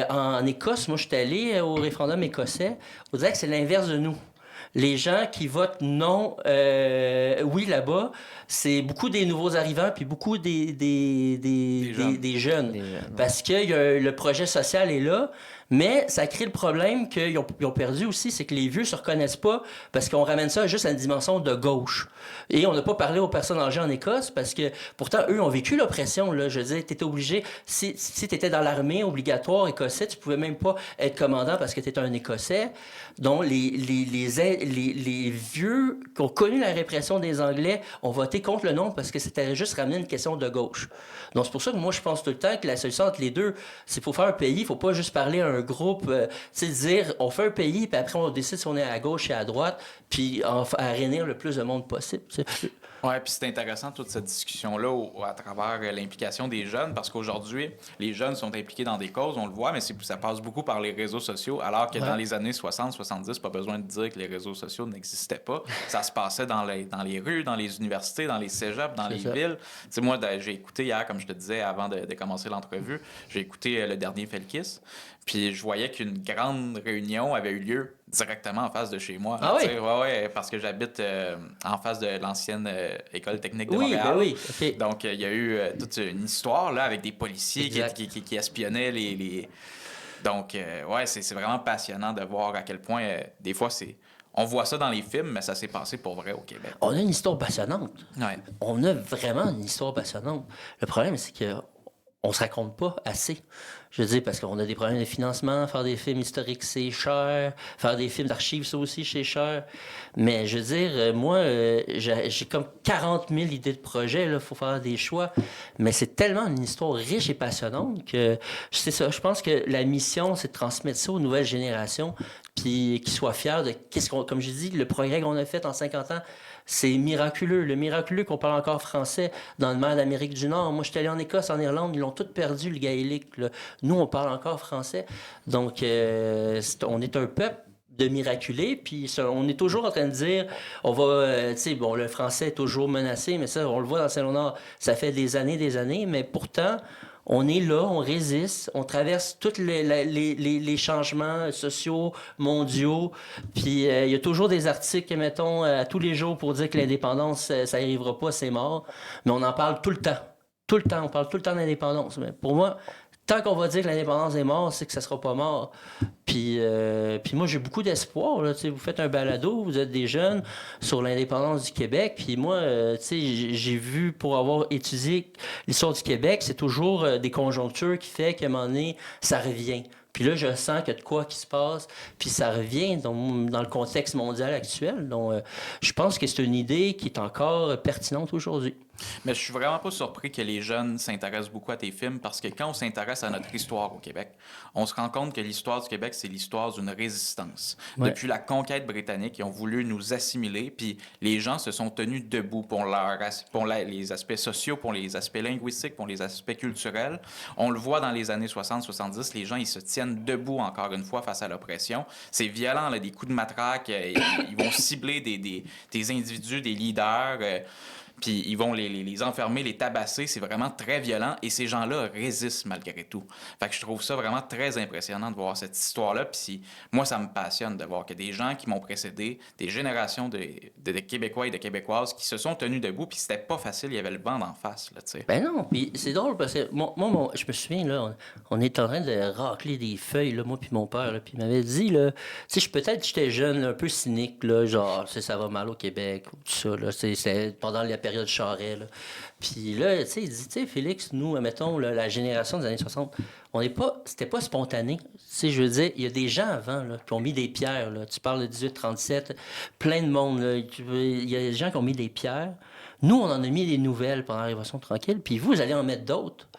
En Écosse, moi, je suis allé au référendum écossais. On dirait que c'est l'inverse de nous. Les gens qui votent non, oui, là-bas, c'est beaucoup des nouveaux arrivants puis beaucoup des jeunes. Parce que le projet social est là, Mais ça crée le problème qu'ils ont perdu aussi, c'est que les vieux se reconnaissent pas parce qu'on ramène ça juste à une dimension de gauche. Et on n'a pas parlé aux personnes âgées en Écosse parce que pourtant, eux ont vécu l'oppression. Là. Je veux dire, tu étais obligé, si tu étais dans l'armée obligatoire écossais, tu pouvais même pas être commandant parce que tu étais un Écossais. Donc, les vieux qui ont connu la répression des Anglais ont voté contre le nom parce que c'était juste ramener une question de gauche. Donc, c'est pour ça que moi, je pense tout le temps que la solution entre les deux, c'est pour faire un pays, il faut pas juste parler à un groupe, tu sais, dire, on fait un pays, puis après, on décide si on est à gauche et à droite, puis à réunir le plus de monde possible. T'sais. Oui, puis c'est intéressant toute cette discussion-là à travers l'implication des jeunes, parce qu'aujourd'hui, les jeunes sont impliqués dans des causes, on le voit, mais ça passe beaucoup par les réseaux sociaux, alors que dans les années 60-70, pas besoin de dire que les réseaux sociaux n'existaient pas. Ça se passait dans les rues, dans les universités, dans les cégeps, dans les villes. Tu sais, moi, j'ai écouté hier, comme je te disais avant de commencer l'entrevue, j'ai écouté le dernier Felkis, puis je voyais qu'une grande réunion avait eu lieu directement en face de chez moi. Ah oui? Oui, parce que j'habite en face de l'ancienne École technique de Montréal. Ben oui, OK. Donc, il y a eu toute une histoire là, avec des policiers qui espionnaient les... Donc, c'est vraiment passionnant de voir à quel point, des fois, on voit ça dans les films, mais ça s'est passé pour vrai au Québec. On a une histoire passionnante. Ouais. On a vraiment une histoire passionnante. Le problème, c'est que on se raconte pas assez. Je veux dire, parce qu'on a des problèmes de financement, faire des films historiques, c'est cher. Faire des films d'archives, ça aussi, c'est cher. Mais je veux dire, moi, j'ai comme 40 000 idées de projets, il faut faire des choix. Mais c'est tellement une histoire riche et passionnante que, c'est ça, je pense que la mission, c'est de transmettre ça aux nouvelles générations, puis qu'ils soient fiers de, comme je dis, le progrès qu'on a fait en 50 ans, c'est miraculeux. Le miraculeux qu'on parle encore français dans le mer d'Amérique du Nord. Moi, j'étais allé en Écosse, en Irlande, ils l'ont tout perdu, le gaélique. Là. Nous, on parle encore français. Donc, on est un peuple de miraculés, puis on est toujours en train de dire, on va, tu sais, bon, le français est toujours menacé, mais ça, on le voit dans Saint-Léonard, ça fait des années, mais pourtant, on est là, on résiste, on traverse tous les changements sociaux, mondiaux. Puis il y a toujours des articles, mettons, tous les jours pour dire que l'indépendance, ça n'arrivera pas, c'est mort. Mais on en parle tout le temps. Tout le temps, on parle tout le temps d'indépendance. Mais pour moi, tant qu'on va dire que l'indépendance est morte, c'est que ça sera pas mort. Puis moi, j'ai beaucoup d'espoir. Là. Vous faites un balado, vous êtes des jeunes sur l'indépendance du Québec. Puis moi, j'ai vu, pour avoir étudié l'histoire du Québec, c'est toujours des conjonctures qui fait qu'à un moment donné, ça revient. Puis là, je sens qu'il y a de quoi qui se passe, puis ça revient dans le contexte mondial actuel. Donc, je pense que c'est une idée qui est encore pertinente aujourd'hui. Mais je suis vraiment pas surpris que les jeunes s'intéressent beaucoup à tes films parce que quand on s'intéresse à notre histoire au Québec, on se rend compte que l'histoire du Québec, c'est l'histoire d'une résistance. Ouais. Depuis la conquête britannique, ils ont voulu nous assimiler, puis les gens se sont tenus debout pour les aspects sociaux, pour les aspects linguistiques, pour les aspects culturels. On le voit dans les années 60-70, les gens, ils se tiennent debout encore une fois face à l'oppression. C'est violent, là, des coups de matraque, ils vont cibler des individus, des leaders... puis ils vont les enfermer, les tabasser. C'est vraiment très violent. Et ces gens-là résistent malgré tout. Fait que je trouve ça vraiment très impressionnant de voir cette histoire-là. Puis moi, ça me passionne de voir qu'il y a des gens qui m'ont précédé, des générations de Québécois et de Québécoises qui se sont tenus debout. Puis c'était pas facile, il y avait le vent d'en face, là, tu sais. Ben non, puis c'est drôle parce que moi je me souviens, là, on est en train de racler des feuilles, là, moi puis mon père, là, puis il m'avait dit, là, tu sais, peut-être j'étais jeune, là, un peu cynique, là, genre, ça va mal au Québec, ou tout ça, là, c'était pendant la période Charest, là. Puis là, tu sais, il dit, tu sais, Félix, nous, mettons, là, la génération des années 60, c'était pas spontané. Tu sais, je veux dire, il y a des gens avant, là, qui ont mis des pierres, là. Tu parles de 1837, plein de monde, là. Il y a des gens qui ont mis des pierres. Nous, on en a mis des nouvelles pendant la Révolution tranquille, puis vous allez en mettre d'autres.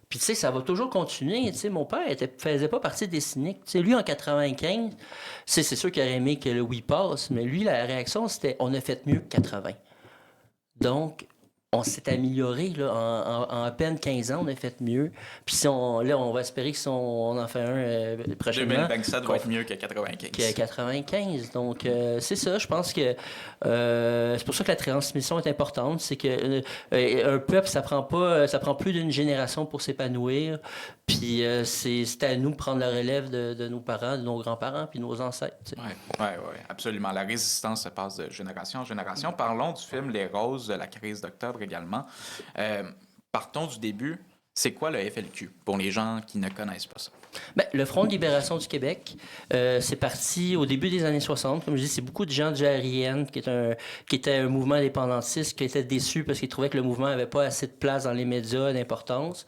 Puis, tu sais, ça va toujours continuer. Tu sais, mon père faisait pas partie des cyniques. Tu sais, lui, en 95, c'est sûr qu'il aurait aimé que le oui passe, mais lui, la réaction, c'était « on a fait mieux que 80 ». Donc, on s'est amélioré là, en à peine 15 ans, on a fait mieux. Puis on va espérer que si on en fait un prochainement... 2027 va être mieux que 95. Que 95. Donc, c'est ça. Je pense que c'est pour ça que la transmission est importante. C'est que un peuple, ça prend plus d'une génération pour s'épanouir. Puis c'est à nous de prendre la relève de nos parents, de nos grands-parents, puis nos ancêtres. Oui, absolument. La résistance se passe de génération en génération. Parlons du film Les Roses de la crise d'octobre également. Partons du début. C'est quoi le FLQ, pour les gens qui ne connaissent pas ça? Bien, le Front de libération du Québec, c'est parti au début des années 60. Comme je dis, c'est beaucoup de gens du RIN, qui était un mouvement indépendantiste, qui étaient déçus parce qu'ils trouvaient que le mouvement n'avait pas assez de place dans les médias, d'importance.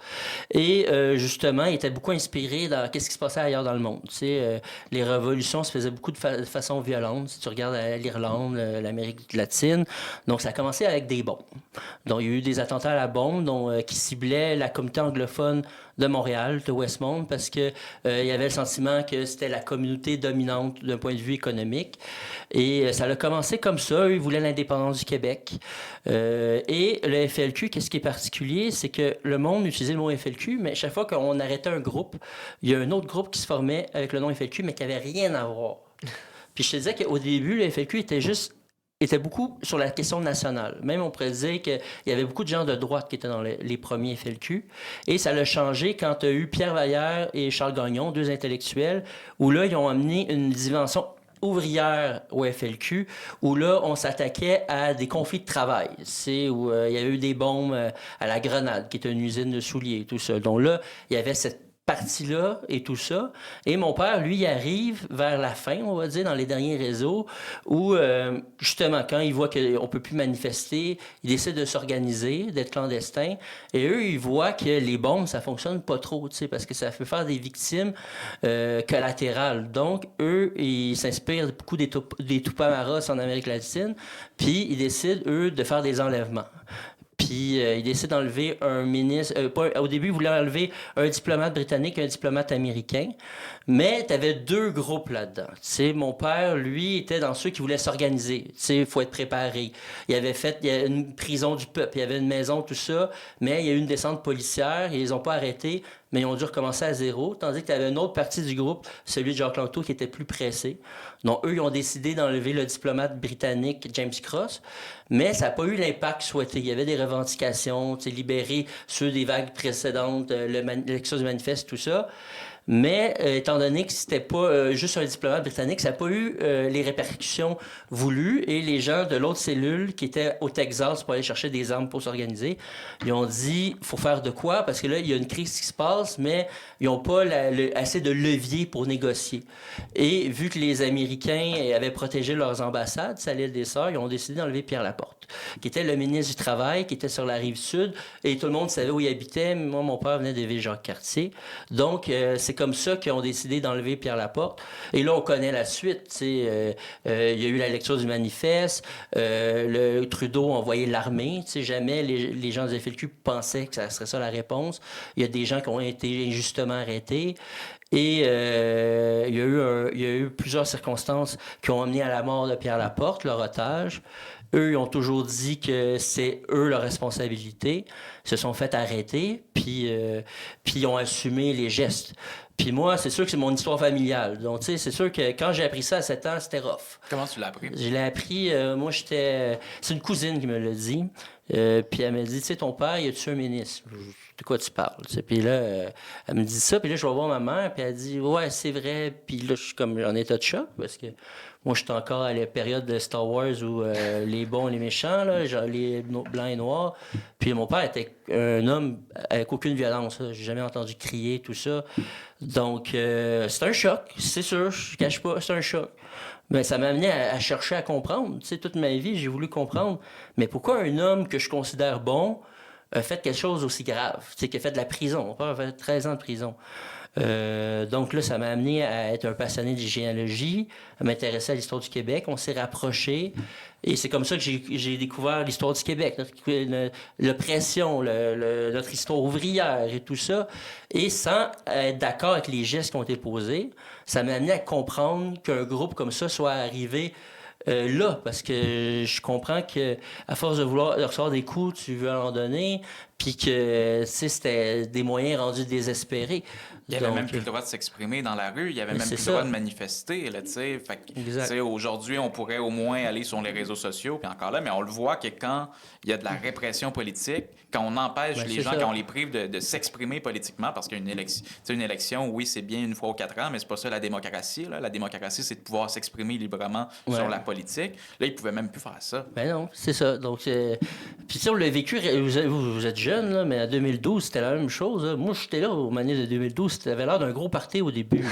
Et justement, ils étaient beaucoup inspirés dans ce qui se passait ailleurs dans le monde. Tu sais, les révolutions se faisaient beaucoup de façon violente. Si tu regardes l'Irlande, l'Amérique latine, donc ça a commencé avec des bombes. Donc, il y a eu des attentats à la bombe qui ciblaient la communauté anglophone de Montréal, de Westmount, parce que il y avait le sentiment que c'était la communauté dominante d'un point de vue économique. Et ça a commencé comme ça. Eux, ils voulaient l'indépendance du Québec. Et le FLQ, qu'est-ce qui est particulier? C'est que le monde utilisait le mot FLQ, mais chaque fois qu'on arrêtait un groupe, il y a un autre groupe qui se formait avec le nom FLQ, mais qui n'avait rien à voir. Puis je te disais qu'au début, le FLQ était beaucoup sur la question nationale. Même, on pourrait dire qu'il y avait beaucoup de gens de droite qui étaient dans les premiers FLQ. Et ça l'a changé quand tu as eu Pierre Vallière et Charles Gagnon, deux intellectuels, où là, ils ont amené une dimension ouvrière au FLQ, où là, on s'attaquait à des conflits de travail. C'est où il y a eu des bombes à la Grenade, qui est une usine de souliers, tout ça. Donc là, il y avait cette partie-là et tout ça. Et mon père, lui, il arrive vers la fin, on va dire, dans les derniers réseaux, où, justement, quand il voit qu'on ne peut plus manifester, il décide de s'organiser, d'être clandestin. Et eux, ils voient que les bombes, ça ne fonctionne pas trop, tu sais, parce que ça fait faire des victimes collatérales. Donc, eux, ils s'inspirent beaucoup des Tupamaros en Amérique latine, puis ils décident, eux, de faire des enlèvements. Puis il décide d'enlever un ministre. Au début, il voulait enlever un diplomate britannique et un diplomate américain. Mais tu avais deux groupes là-dedans. Tu sais, mon père, lui, était dans ceux qui voulaient s'organiser. Tu sais, il faut être préparé. Il y a une prison du peuple, il y avait une maison, tout ça. Mais il y a eu une descente policière. Ils les ont pas arrêtés, mais ils ont dû recommencer à zéro. Tandis que tu avais une autre partie du groupe, celui de Jacques Langto, qui était plus pressé. Donc, eux, ils ont décidé d'enlever le diplomate britannique James Cross. Mais ça n'a pas eu l'impact souhaité. Il y avait des revendications, tu sais, libérer ceux des vagues précédentes, l'élection du manifeste, tout ça. Mais étant donné que c'était pas juste un diplomate britannique, ça n'a pas eu les répercussions voulues. Et les gens de l'autre cellule qui étaient au Texas pour aller chercher des armes pour s'organiser, ils ont dit faut faire de quoi? Parce que là, il y a une crise qui se passe, mais ils n'ont pas assez de levier pour négocier. Et vu que les Américains avaient protégé leurs ambassades, ça allait des Sœurs, ils ont décidé d'enlever Pierre Laporte, qui était le ministre du Travail, qui était sur la rive sud, et tout le monde savait où il habitait. Moi, mon père venait de Ville-Jacques-Cartier. Donc, c'est comme ça qu'ils ont décidé d'enlever Pierre Laporte. Et là, on connaît la suite. Il y a eu la lecture du manifeste. Le Trudeau a envoyé l'armée. Jamais les gens du FLQ pensaient que ça serait ça la réponse. Il y a des gens qui ont été injustement arrêtés. Et il y a eu plusieurs circonstances qui ont amené à la mort de Pierre Laporte, leur otage. Eux, ils ont toujours dit que c'est eux leur responsabilité. Ils se sont fait arrêter, puis ils ont assumé les gestes. Puis moi, c'est sûr que c'est mon histoire familiale. Donc, tu sais, c'est sûr que quand j'ai appris ça à 7 ans, c'était rough. Comment tu l'as appris? Je l'ai appris, c'est une cousine qui me l'a dit. Puis elle m'a dit, tu sais, ton père, il a tué un ministre. De quoi tu parles? T'sais? Puis là, elle me dit ça, puis là, je vais voir ma mère, puis elle dit, ouais, c'est vrai. Puis là, je suis comme en état de choc, parce que moi, je suis encore à la période de Star Wars où les bons et les méchants, là, genre les blancs et noirs. Puis mon père était un homme avec aucune violence. Là. J'ai jamais entendu crier, tout ça. Donc, c'est un choc, c'est sûr, je ne cache pas, c'est un choc. Mais ça m'a amené à chercher à comprendre. Tu sais, toute ma vie, j'ai voulu comprendre. Mais pourquoi un homme que je considère bon a fait quelque chose aussi grave? Tu sais, qui a fait de la prison. Mon père a fait 13 ans de prison. Donc là, ça m'a amené à être un passionné de généalogie, à m'intéresser à l'histoire du Québec. On s'est rapprochés. Et c'est comme ça que j'ai découvert l'histoire du Québec, l'oppression, notre histoire ouvrière et tout ça. Et sans être d'accord avec les gestes qui ont été posés, ça m'a amené à comprendre qu'un groupe comme ça soit arrivé là, parce que je comprends que à force de vouloir recevoir des coups, tu veux en donner, puis que c'était des moyens rendus désespérés. Il n'y avait même plus le droit de s'exprimer dans la rue, il n'y avait même plus le droit de manifester. Là, aujourd'hui, on pourrait au moins aller sur les réseaux sociaux, puis encore là, mais on le voit que quand il y a de la répression politique, quand on empêche les gens, quand on les prive de s'exprimer politiquement, parce qu'une élection, oui, c'est bien une fois aux 4 ans, mais c'est pas ça la démocratie. Là. La démocratie, c'est de pouvoir s'exprimer librement sur la politique. Là, ils ne pouvaient même plus faire ça. Ben non, c'est ça. Donc, puis si on l'a vécu, vous êtes jeune, jeune, là, mais en 2012, c'était la même chose. Là. Moi, j'étais là au manif de 2012. Ça avait l'air d'un gros party au début. Là.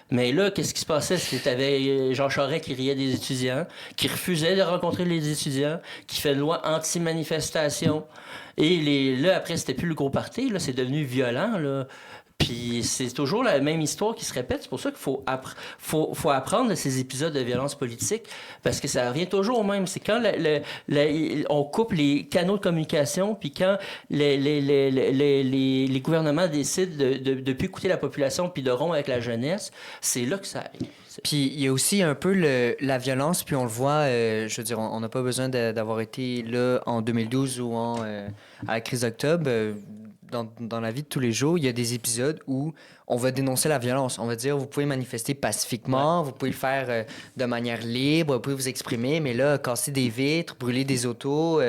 Mais là, qu'est-ce qui se passait? C'était t'avais Jean Charest qui riait des étudiants, qui refusait de rencontrer les étudiants, qui fait une loi anti-manifestation. Et là, après, c'était plus le gros party. Là, c'est devenu violent. Là. Puis c'est toujours la même histoire qui se répète. C'est pour ça qu'il faut apprendre de ces épisodes de violence politique, parce que ça revient toujours au même. C'est quand on coupe les canaux de communication, puis quand les gouvernements décident de plus écouter la population, puis de rompre avec la jeunesse, c'est là que ça arrive. Puis il y a aussi un peu la violence, puis on le voit, je veux dire, on n'a pas besoin d'avoir été là en 2012 ou à la crise d'octobre. Dans la vie de tous les jours, il y a des épisodes où on va dénoncer la violence. On va dire, vous pouvez manifester pacifiquement, vous pouvez le faire de manière libre, vous pouvez vous exprimer, mais là, casser des vitres, brûler des autos,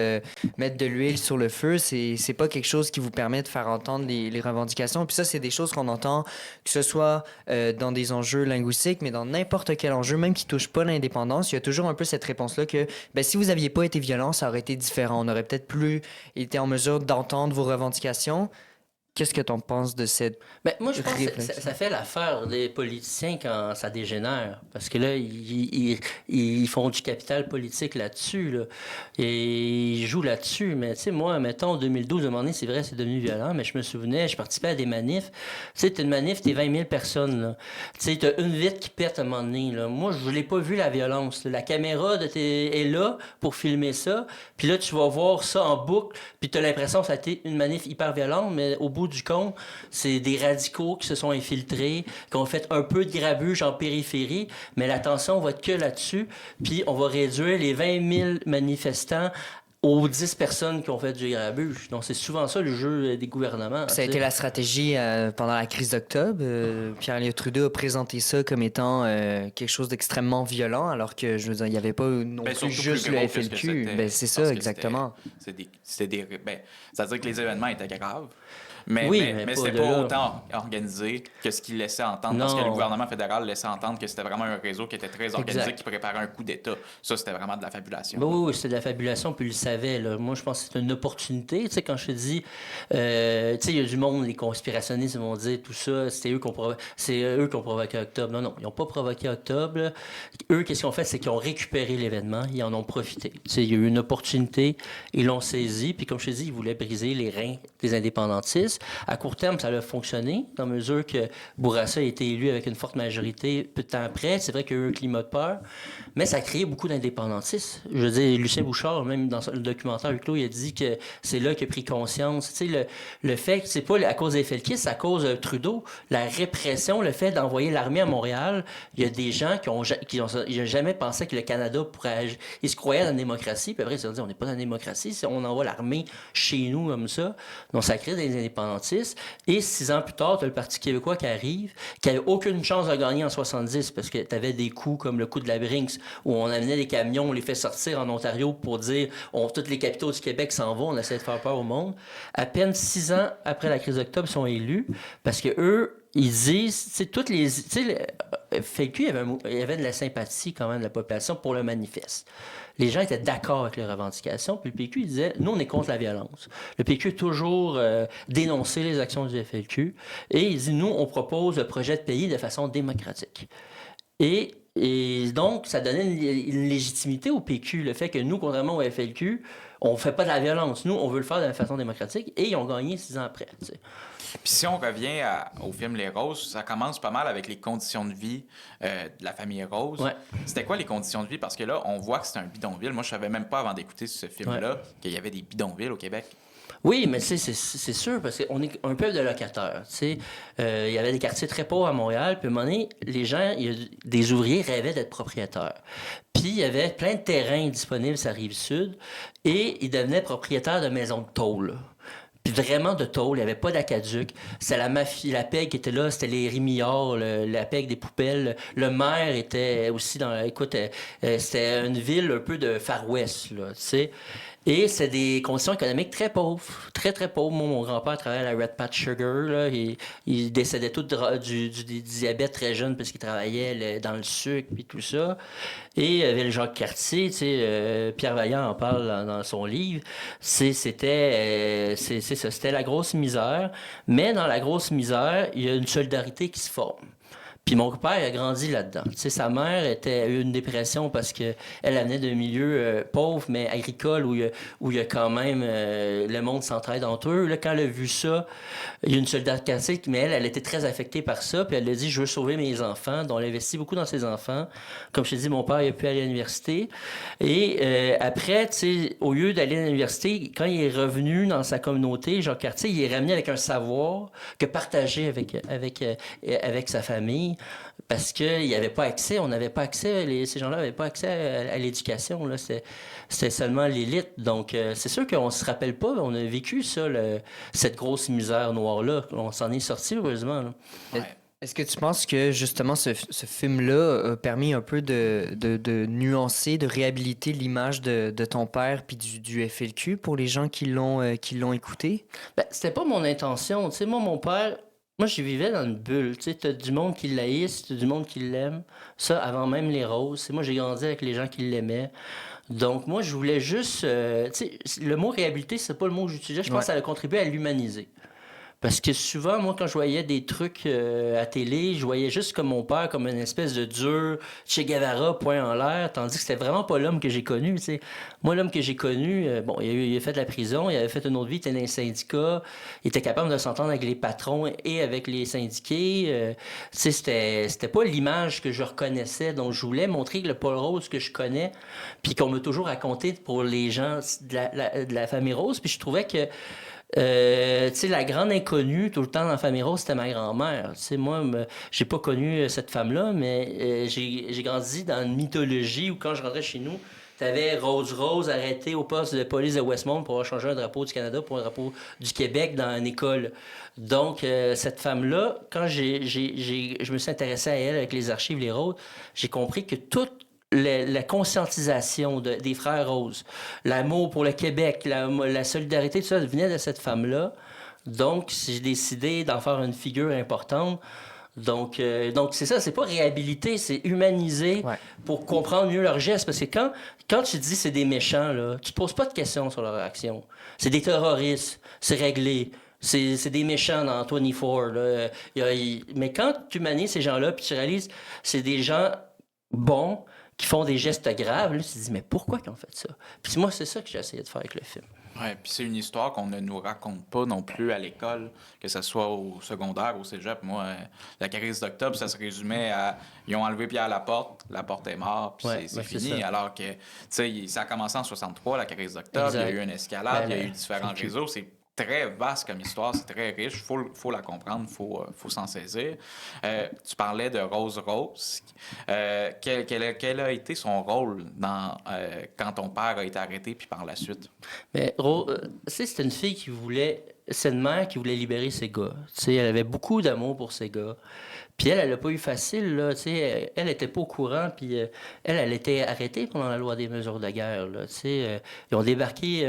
mettre de l'huile sur le feu, c'est pas quelque chose qui vous permet de faire entendre les revendications. Puis ça, c'est des choses qu'on entend, que ce soit dans des enjeux linguistiques, mais dans n'importe quel enjeu, même qui touche pas l'indépendance, il y a toujours un peu cette réponse-là que si vous aviez pas été violent, ça aurait été différent. On aurait peut-être plus été en mesure d'entendre vos revendications. Qu'est-ce que tu en penses de cette moi, je pense que ça fait l'affaire des politiciens quand ça dégénère. Parce que là, ils font du capital politique là-dessus. Là, et ils jouent là-dessus. Mais tu sais, moi, mettons, en 2012, à un moment donné, c'est vrai, c'est devenu violent, mais je me souvenais, je participais à des manifs. Tu sais, t'as une manif, t'es 20 000 personnes. Tu sais, t'as une vitre qui pète à un moment donné. Là. Moi, je l'ai pas vu, la violence. Là. La caméra est là pour filmer ça. Puis là, tu vas voir ça en boucle. Puis t'as l'impression que ça a été une manif hyper violente, mais au bout du compte, c'est des radicaux qui se sont infiltrés, qui ont fait un peu de grabuge en périphérie, mais l'attention va être que là-dessus, puis on va réduire les 20 000 manifestants aux 10 personnes qui ont fait du grabuge. Donc, c'est souvent ça, le jeu des gouvernements. Ça a été la stratégie pendant la crise d'octobre. Pierre-Éliott Trudeau a présenté ça comme étant quelque chose d'extrêmement violent, alors que, je veux dire, il n'y avait pas non plus juste le FLQ. C'est ça, exactement. Ça veut dire que les événements étaient graves. Mais c'était pas autant organisé que ce qu'il laissait entendre. Parce que le gouvernement fédéral laissait entendre que c'était vraiment un réseau qui était très organisé, qui préparait un coup d'État. Ça, c'était vraiment de la fabulation. Oui, c'était de la fabulation, puis il le savait. Là. Moi, je pense que c'est une opportunité. Tu sais, quand je te dis, tu sais, il y a du monde, les conspirationnistes vont dire tout ça, c'est eux qui ont provoqué Octobre. Non, ils n'ont pas provoqué Octobre. Là. Eux, qu'est-ce qu'ils ont fait? C'est qu'ils ont récupéré l'événement, ils en ont profité. Tu sais, il y a eu une opportunité, ils l'ont saisi, puis comme je te dis, ils voulaient briser les reins des indépendantistes. À court terme, ça a fonctionné, dans mesure que Bourassa a été élu avec une forte majorité peu de temps après. C'est vrai qu'il y a eu un climat de peur, mais ça a créé beaucoup d'indépendantistes. Je veux dire, Lucien Bouchard, même dans le documentaire Huis clos, il a dit que c'est là qu'il a pris conscience. Tu sais, le fait que c'est pas à cause des Felkistes, c'est à cause de Trudeau. La répression, le fait d'envoyer l'armée à Montréal, il y a des gens qui ont jamais pensé que le Canada pourrait agir. Ils se croyaient dans la démocratie, puis après, ils se sont dit, on n'est pas dans la démocratie, si on envoie l'armée chez nous comme ça. Donc, ça crée des indépendantistes. Et 6 ans plus tard, tu as le Parti québécois qui arrive, qui n'avait aucune chance de gagner en 70 parce que tu avais des coups comme le coup de la Brinks où on amenait des camions, on les fait sortir en Ontario pour dire toutes les capitaux du Québec s'en vont, on essaie de faire peur au monde. À peine 6 ans après la crise d'octobre, ils sont élus parce que eux, ils disent, FLQ, il y avait de la sympathie quand même de la population pour le manifeste. Les gens étaient d'accord avec les revendications, puis le PQ, il disait, nous, on est contre la violence. Le PQ a toujours dénoncé les actions du FLQ, et il dit, nous, on propose le projet de pays de façon démocratique. Et donc, ça donnait une légitimité au PQ, le fait que nous, contrairement au FLQ, on ne fait pas de la violence. Nous, on veut le faire de façon démocratique, et ils ont gagné 6 ans après. T'sais. Puis si on revient au film Les Roses, ça commence pas mal avec les conditions de vie de la famille Rose. Ouais. C'était quoi les conditions de vie? Parce que là, on voit que c'est un bidonville. Moi, je savais même pas avant d'écouter ce film-là qu'il y avait des bidonvilles au Québec. Oui, mais c'est sûr, parce qu'on est un peuple de locataires. Il y avait des quartiers très pauvres à Montréal, puis à un moment donné, les gens, des ouvriers rêvaient d'être propriétaires. Puis il y avait plein de terrains disponibles sur la Rive-Sud, et ils devenaient propriétaires de maisons de tôle. Puis vraiment de tôle, il n'y avait pas d'aquaduc. C'était la mafia, la PEG qui était là, c'était les Rémillards, la PEG des poubelles. Le maire était aussi dans... Écoute, c'était une ville un peu de Far West, là, tu sais. Et c'est des conditions économiques très pauvres, très, très pauvres. Moi, mon grand-père travaillait à la Red Patch Sugar. Là, il décédait tout du diabète très jeune parce qu'il travaillait dans le sucre et tout ça. Et il y avait le Jacques Cartier, tu sais, Pierre Vaillant en parle dans son livre. C'était la grosse misère. Mais dans la grosse misère, il y a une solidarité qui se forme. Puis mon père a grandi là-dedans. Tu sais, sa mère a eu une dépression parce qu'elle venait d'un milieu pauvre, mais agricole, où il y a quand même le monde s'entraide entre eux. Là, quand elle a vu ça, il y a une solidarité, mais elle était très affectée par ça. Puis elle a dit, je veux sauver mes enfants. Donc, elle investit beaucoup dans ses enfants. Comme je t'ai dit, mon père, il a pu aller à l'université. Et après, tu sais, au lieu d'aller à l'université, quand il est revenu dans sa communauté, Jacques Cartier, il est ramené avec un savoir que partager avec sa famille. Parce qu'il n'y avait pas accès, on n'avait pas accès, ces gens-là n'avaient pas accès à l'éducation. Là. C'était seulement l'élite. Donc, c'est sûr qu'on ne se rappelle pas, on a vécu ça, cette grosse misère noire-là. On s'en est sorti, heureusement. Là. Ouais. Est-ce que tu penses que, justement, ce film-là a permis un peu de nuancer, de réhabiliter l'image de ton père puis du FLQ pour les gens qui l'ont écouté? Ben, c'était pas mon intention. Tu sais, mon père... Moi, je vivais dans une bulle. Tu sais, t'as du monde qui l'haïsse, t'as du monde qui l'aime. Ça, avant même les roses. Moi, j'ai grandi avec les gens qui l'aimaient. Donc, moi, je voulais juste... tu sais, le mot réhabiliter, c'est pas le mot que j'utilisais. Je pense que ça a contribué à l'humaniser. Parce que souvent, moi, quand je voyais des trucs à télé, je voyais juste comme mon père, comme une espèce de dur Che Guevara, point en l'air, tandis que c'était vraiment pas l'homme que j'ai connu, tu sais. Moi, l'homme que j'ai connu, il a fait de la prison, il avait fait une autre vie, il était dans les syndicats, il était capable de s'entendre avec les patrons et avec les syndiqués. Tu sais, c'était pas l'image que je reconnaissais, donc je voulais montrer que le Paul Rose que je connais, puis qu'on m'a toujours raconté pour les gens de la famille Rose, puis je trouvais que tu sais, la grande inconnue tout le temps dans la famille Rose, c'était ma grand-mère. Tu sais, moi, j'ai pas connu cette femme-là, mais j'ai grandi dans une mythologie où quand je rentrais chez nous, t'avais Rose arrêté au poste de police de Westmount pour avoir changé un drapeau du Canada pour un drapeau du Québec dans une école. Donc, cette femme-là, quand je me suis intéressé à elle avec les archives, les Roses, j'ai compris que toute la conscientisation des frères Rose, l'amour pour le Québec, la solidarité, tout ça venait de cette femme-là. Donc, j'ai décidé d'en faire une figure importante. Donc c'est ça, c'est pas réhabiliter, c'est humaniser pour comprendre mieux leurs gestes. Parce que quand tu dis c'est des méchants, là, tu te poses pas de questions sur leur action. C'est des terroristes, c'est réglé. C'est des méchants dans 24. Là. Mais quand tu humanises ces gens-là, puis tu réalises c'est des gens bons, qui font des gestes graves, là, tu te dis, mais pourquoi ils ont fait ça? Puis moi, c'est ça que j'ai essayé de faire avec le film. Oui, puis c'est une histoire qu'on ne nous raconte pas non plus à l'école, que ce soit au secondaire, au cégep. Moi, la crise d'octobre, ça se résumait à ils ont enlevé Pierre Laporte est mort, puis c'est fini. Alors que, tu sais, ça a commencé en 63, la crise d'octobre, il y a eu une escalade, il y a eu différents réseaux. C'est très vaste comme histoire, c'est très riche, faut la comprendre, faut s'en saisir. Tu parlais de Rose. Quel a été son rôle quand ton père a été arrêté puis par la suite? Mais Rose, c'était une fille c'est une mère qui voulait libérer ses gars. T'sais, elle avait beaucoup d'amour pour ses gars. Puis elle n'a pas eu facile, là, tu sais, elle n'était pas au courant, puis elle était arrêtée pendant la loi des mesures de guerre, là, tu sais. Ils ont débarqué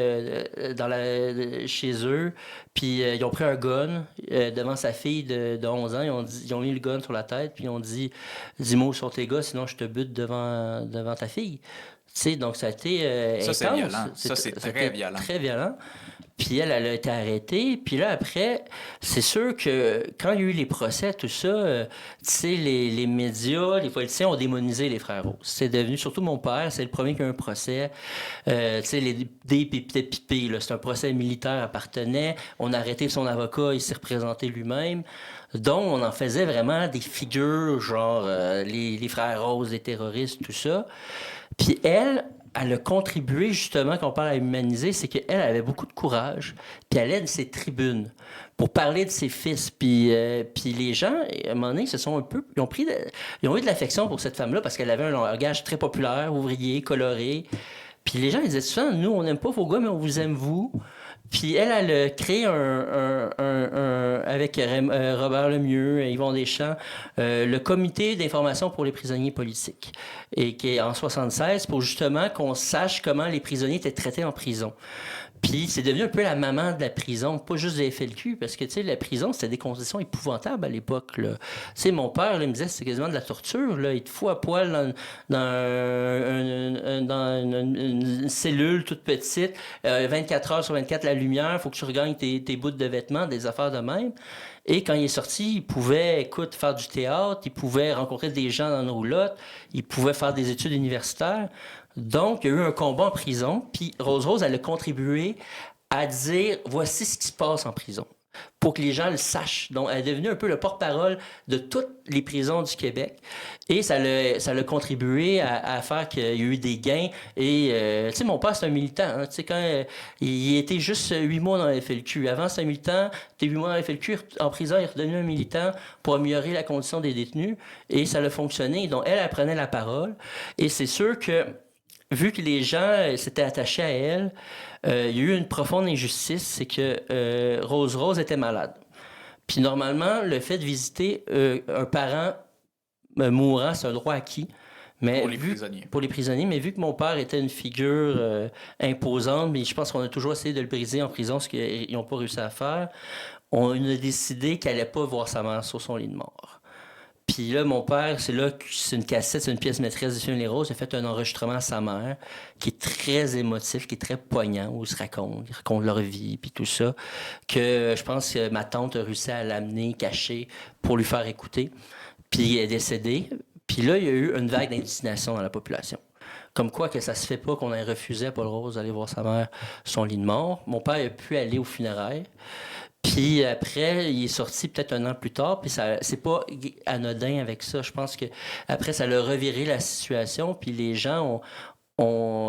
chez eux, puis ils ont pris un gun devant sa fille de 11 ans, ils ont mis le gun sur la tête, puis ils ont dit « Dis-moi où sont tes gars, sinon je te bute devant ta fille. » Tu sais, donc ça a été intense. C'est violent. C'est très violent. Très violent. Puis elle a été arrêtée. Puis là, après, c'est sûr que quand il y a eu les procès, tout ça, tu sais, les médias, les politiciens ont démonisé les frères Rose. C'est devenu, surtout mon père, c'est le premier qui a eu un procès. Tu sais, les DPP, là, c'est un procès militaire appartenait. On a arrêté son avocat, il s'est représenté lui-même. Donc, on en faisait vraiment des figures, genre les frères Rose, les terroristes, tout ça. Puis elle a contribué justement, quand on parle à humaniser, c'est qu'elle avait beaucoup de courage, puis elle aide ses tribunes pour parler de ses fils. Puis les gens, à un moment donné, ils ont eu de l'affection pour cette femme-là parce qu'elle avait un langage très populaire, ouvrier, coloré. Puis les gens, ils disaient souvent, nous, on n'aime pas vos gars, mais on vous aime vous. Puis elle a créé avec Robert Lemieux, Yvon Deschamps, le Comité d'information pour les prisonniers politiques, et qui est en 1976, pour justement qu'on sache comment les prisonniers étaient traités en prison. Puis c'est devenu un peu la maman de la prison, pas juste des FLQ, parce que, tu sais, la prison, c'était des conditions épouvantables à l'époque, là. Tu sais, mon père, là, il me disait que c'était quasiment de la torture, là. Il te fout à poil dans une cellule toute petite, 24 heures sur 24, la lumière, il faut que tu regagnes tes bouts de vêtements, des affaires de même. Et quand il est sorti, il pouvait, écoute, faire du théâtre, il pouvait rencontrer des gens dans nos roulottes, il pouvait faire des études universitaires. Donc, il y a eu un combat en prison, puis Rose, elle a contribué à dire, voici ce qui se passe en prison, pour que les gens le sachent. Donc, elle est devenue un peu le porte-parole de toutes les prisons du Québec, et ça l'a contribué à faire qu'il y a eu des gains. Et, tu sais, mon père, c'est un militant. Hein, tu sais, quand il était juste 8 mois dans la FLQ. Avant, c'était un militant, il était 8 mois dans la FLQ, en prison, il est redevenu un militant pour améliorer la condition des détenus, et ça a fonctionné. Donc, elle prenait la parole, et c'est sûr que vu que les gens s'étaient attachés à elle, il y a eu une profonde injustice, c'est que Rose était malade. Puis normalement, le fait de visiter un parent mourant, c'est un droit acquis. Mais pour les prisonniers. Mais vu que mon père était une figure imposante, mais je pense qu'on a toujours essayé de le briser en prison, ce qu'ils n'ont pas réussi à faire, on a décidé qu'elle n'allait pas voir sa mère sur son lit de mort. Puis là, mon père, c'est une cassette, c'est une pièce maîtresse du film Les Roses. Il a fait un enregistrement à sa mère qui est très émotif, qui est très poignant, où ils racontent leur vie, puis tout ça, que je pense que ma tante a réussi à l'amener cachée pour lui faire écouter. Puis elle est décédée. Puis là, il y a eu une vague d'indignation dans la population. Comme quoi que ça se fait pas qu'on ait refusé à Paul Rose d'aller voir sa mère sur son lit de mort. Mon père a pu aller aux funérailles. Puis après, il est sorti peut-être un an plus tard, puis ça, c'est pas anodin avec ça. Je pense que après, ça a reviré la situation, puis les gens tu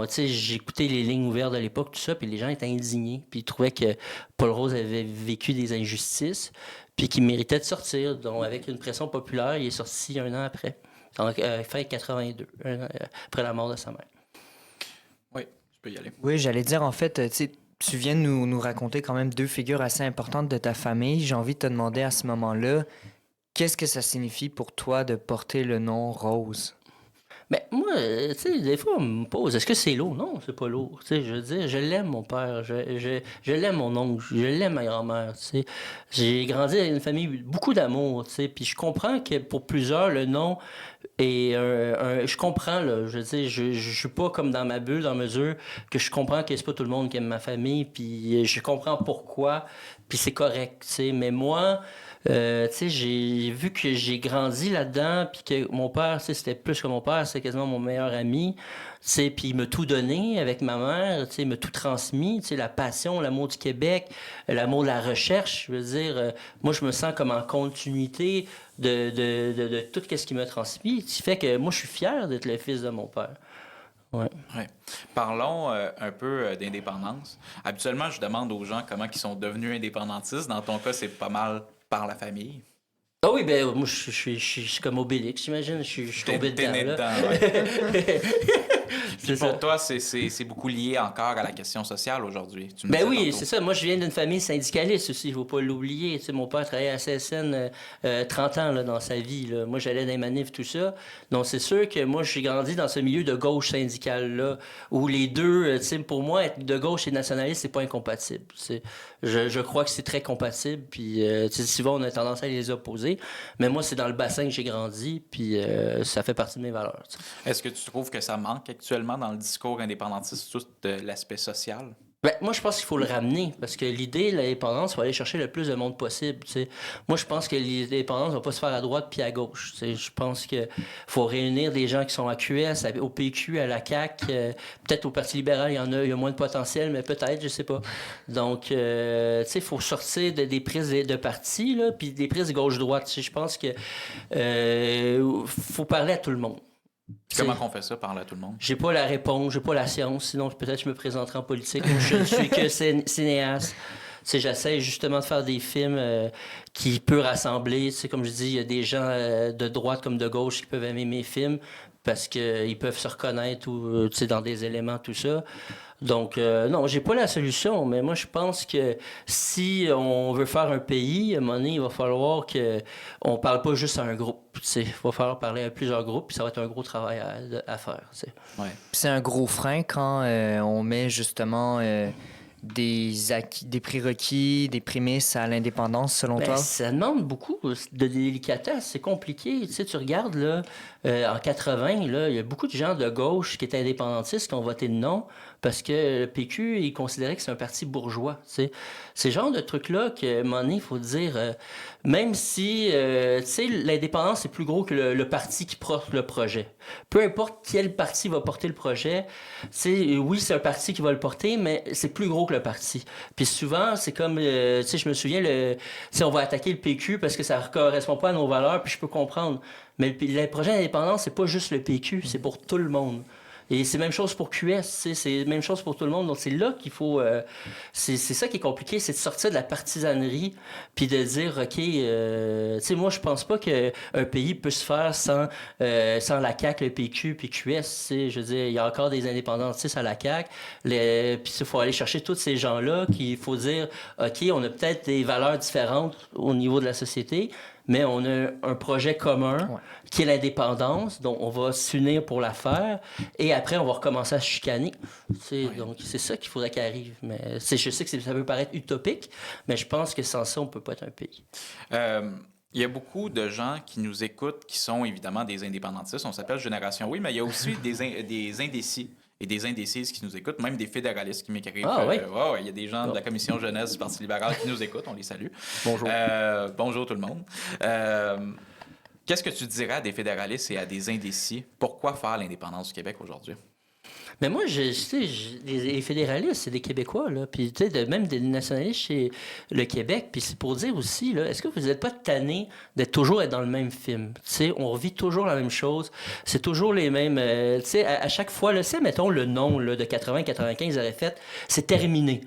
sais, j'écoutais les lignes ouvertes de l'époque, tout ça, puis les gens étaient indignés, puis ils trouvaient que Paul Rose avait vécu des injustices, puis qu'il méritait de sortir. Donc, avec une pression populaire, il est sorti un an après, donc fin 82, après la mort de sa mère. Oui, tu peux y aller. Oui, j'allais dire, en fait, tu sais, tu viens de nous raconter quand même deux figures assez importantes de ta famille. J'ai envie de te demander à ce moment-là, qu'est-ce que ça signifie pour toi de porter le nom Rose? Mais moi, tu sais, des fois, on me pose, est-ce que c'est lourd? Non, c'est pas lourd. Tu sais, je veux dire, je l'aime, mon père. Je l'aime, mon oncle. Je l'aime, ma grand-mère, tu sais. J'ai grandi avec une famille, beaucoup d'amour, tu sais. Puis je comprends que pour plusieurs, le nom est je comprends, là. Je veux dire, je suis pas comme dans ma bulle, dans mesure que je comprends que c'est pas tout le monde qui aime ma famille. Puis je comprends pourquoi. Puis c'est correct, tu sais. Mais moi... tu sais, j'ai vu que j'ai grandi là-dedans, puis que mon père, tu sais, c'était plus que mon père, c'était quasiment mon meilleur ami, tu sais, puis il m'a tout donné avec ma mère, tu sais, il m'a tout transmis, tu sais, la passion, l'amour du Québec, l'amour de la recherche, je veux dire, moi, je me sens comme en continuité de tout ce qu'il m'a transmis, ce qui fait que moi, je suis fier d'être le fils de mon père. Ouais. Ouais. Parlons un peu d'indépendance. Habituellement, je demande aux gens comment ils sont devenus indépendantistes. Dans ton cas, c'est pas mal par la famille. Ah oui, ben moi, je suis comme Obélix, j'imagine. Je suis tombé dedans. Né Là. dedans, ouais. Puis pour ça. toi, c'est beaucoup lié encore à la question sociale aujourd'hui. Ben oui, tantôt. C'est ça. Moi, je viens d'une famille syndicaliste aussi, il ne faut pas l'oublier. Tu sais, mon père travaillait à CSN 30 ans là, dans sa vie. Là. Moi, j'allais dans les manifs, tout ça. Donc, c'est sûr que moi, j'ai grandi dans ce milieu de gauche syndicale-là, où les deux, tu sais, pour moi, être de gauche et nationaliste, c'est pas incompatible. Je crois que c'est très compatible. Puis, souvent, on a tendance à les opposer. Mais moi, c'est dans le bassin que j'ai grandi, puis ça fait partie de mes valeurs. Tu sais. Est-ce que tu trouves que ça manque actuellement dans le discours indépendantiste, tout l'aspect social? Ben, moi, je pense qu'il faut le ramener, parce que l'idée de l'indépendance, il faut aller chercher le plus de monde possible. T'sais. Moi, je pense que l'indépendance ne va pas se faire à droite puis à gauche. T'sais. Je pense qu'il faut réunir des gens qui sont à QS, au PQ, à la CAQ. Peut-être au Parti libéral, il y a moins de potentiel, mais peut-être, je sais pas. Donc, il faut sortir des prises de parti, là, puis des prises de gauche-droite. Je pense que faut parler à tout le monde. Comment on fait ça, parler à tout le monde? J'ai pas la réponse, j'ai pas la science, sinon peut-être je me présenterai en politique. Moi, je ne suis que cinéaste. J'essaie justement de faire des films qui peuvent rassembler. Comme je dis, il y a des gens de droite comme de gauche qui peuvent aimer mes films. parce qu'ils peuvent se reconnaître dans des éléments, tout ça. Donc, non, j'ai pas la solution, mais moi, je pense que si on veut faire un pays, à un moment donné, il va falloir qu'on parle pas juste à un groupe. Il va falloir parler à plusieurs groupes, puis ça va être un gros travail à faire. Ouais. C'est un gros frein quand on met justement des prérequis, des prémices à l'indépendance, selon toi? Ça demande beaucoup de délicatesse. C'est compliqué. Tu sais, tu regardes, là, en 80, là, il y a beaucoup de gens de gauche qui étaient indépendantistes qui ont voté non parce que le PQ, ils considéraient que c'est un parti bourgeois. Tu sais. C'est le genre de truc-là qu'à un moment donné, il faut dire, même si, tu sais, l'indépendance est plus gros que le parti qui porte le projet. Peu importe quel parti va porter le projet, oui, c'est un parti qui va le porter, mais c'est plus gros que le parti. Puis souvent, c'est comme, tu sais, je me souviens, on va attaquer le PQ parce que ça ne correspond pas à nos valeurs, puis je peux comprendre. Mais le projet d'indépendance, c'est pas juste le PQ, c'est pour tout le monde. Et c'est la même chose pour QS, c'est la même chose pour tout le monde. Donc, c'est là qu'il faut... c'est ça qui est compliqué, c'est de sortir de la partisanerie puis de dire, OK, tu sais, moi, je pense pas qu'un pays peut se faire sans la CAQ, le PQ puis QS. Je veux dire, il y a encore des indépendantistes à la CAQ. Puis il faut aller chercher tous ces gens-là qu'il faut dire, OK, on a peut-être des valeurs différentes au niveau de la société, mais on a un projet commun qui est l'indépendance, donc on va s'unir pour la faire, et après, on va recommencer à se chicaner. Donc, c'est ça qu'il faudrait qu'il arrive. Mais je sais que ça peut paraître utopique, mais je pense que sans ça, on ne peut pas être un pays. Il y a beaucoup de gens qui nous écoutent qui sont évidemment des indépendantistes. On s'appelle Génération Oui, mais il y a aussi des indécis et des indécises qui nous écoutent, même des fédéralistes qui m'écrivent. Ah oui? Il y a des gens de la Commission jeunesse du Parti libéral qui nous écoutent. On les salue. Bonjour. Bonjour tout le monde. Qu'est-ce que tu dirais à des fédéralistes et à des indécis? Pourquoi faire l'indépendance du Québec aujourd'hui? Mais moi, les fédéralistes, c'est des Québécois, là. Puis, tu sais, même des nationalistes chez le Québec. Puis, c'est pour dire aussi, là, est-ce que vous n'êtes pas tannés d'être toujours dans le même film? Tu sais, on revit toujours la même chose. C'est toujours les mêmes. Tu sais, à chaque fois, là, mettons le nom là, de 80-95, ils auraient fait, c'est terminé.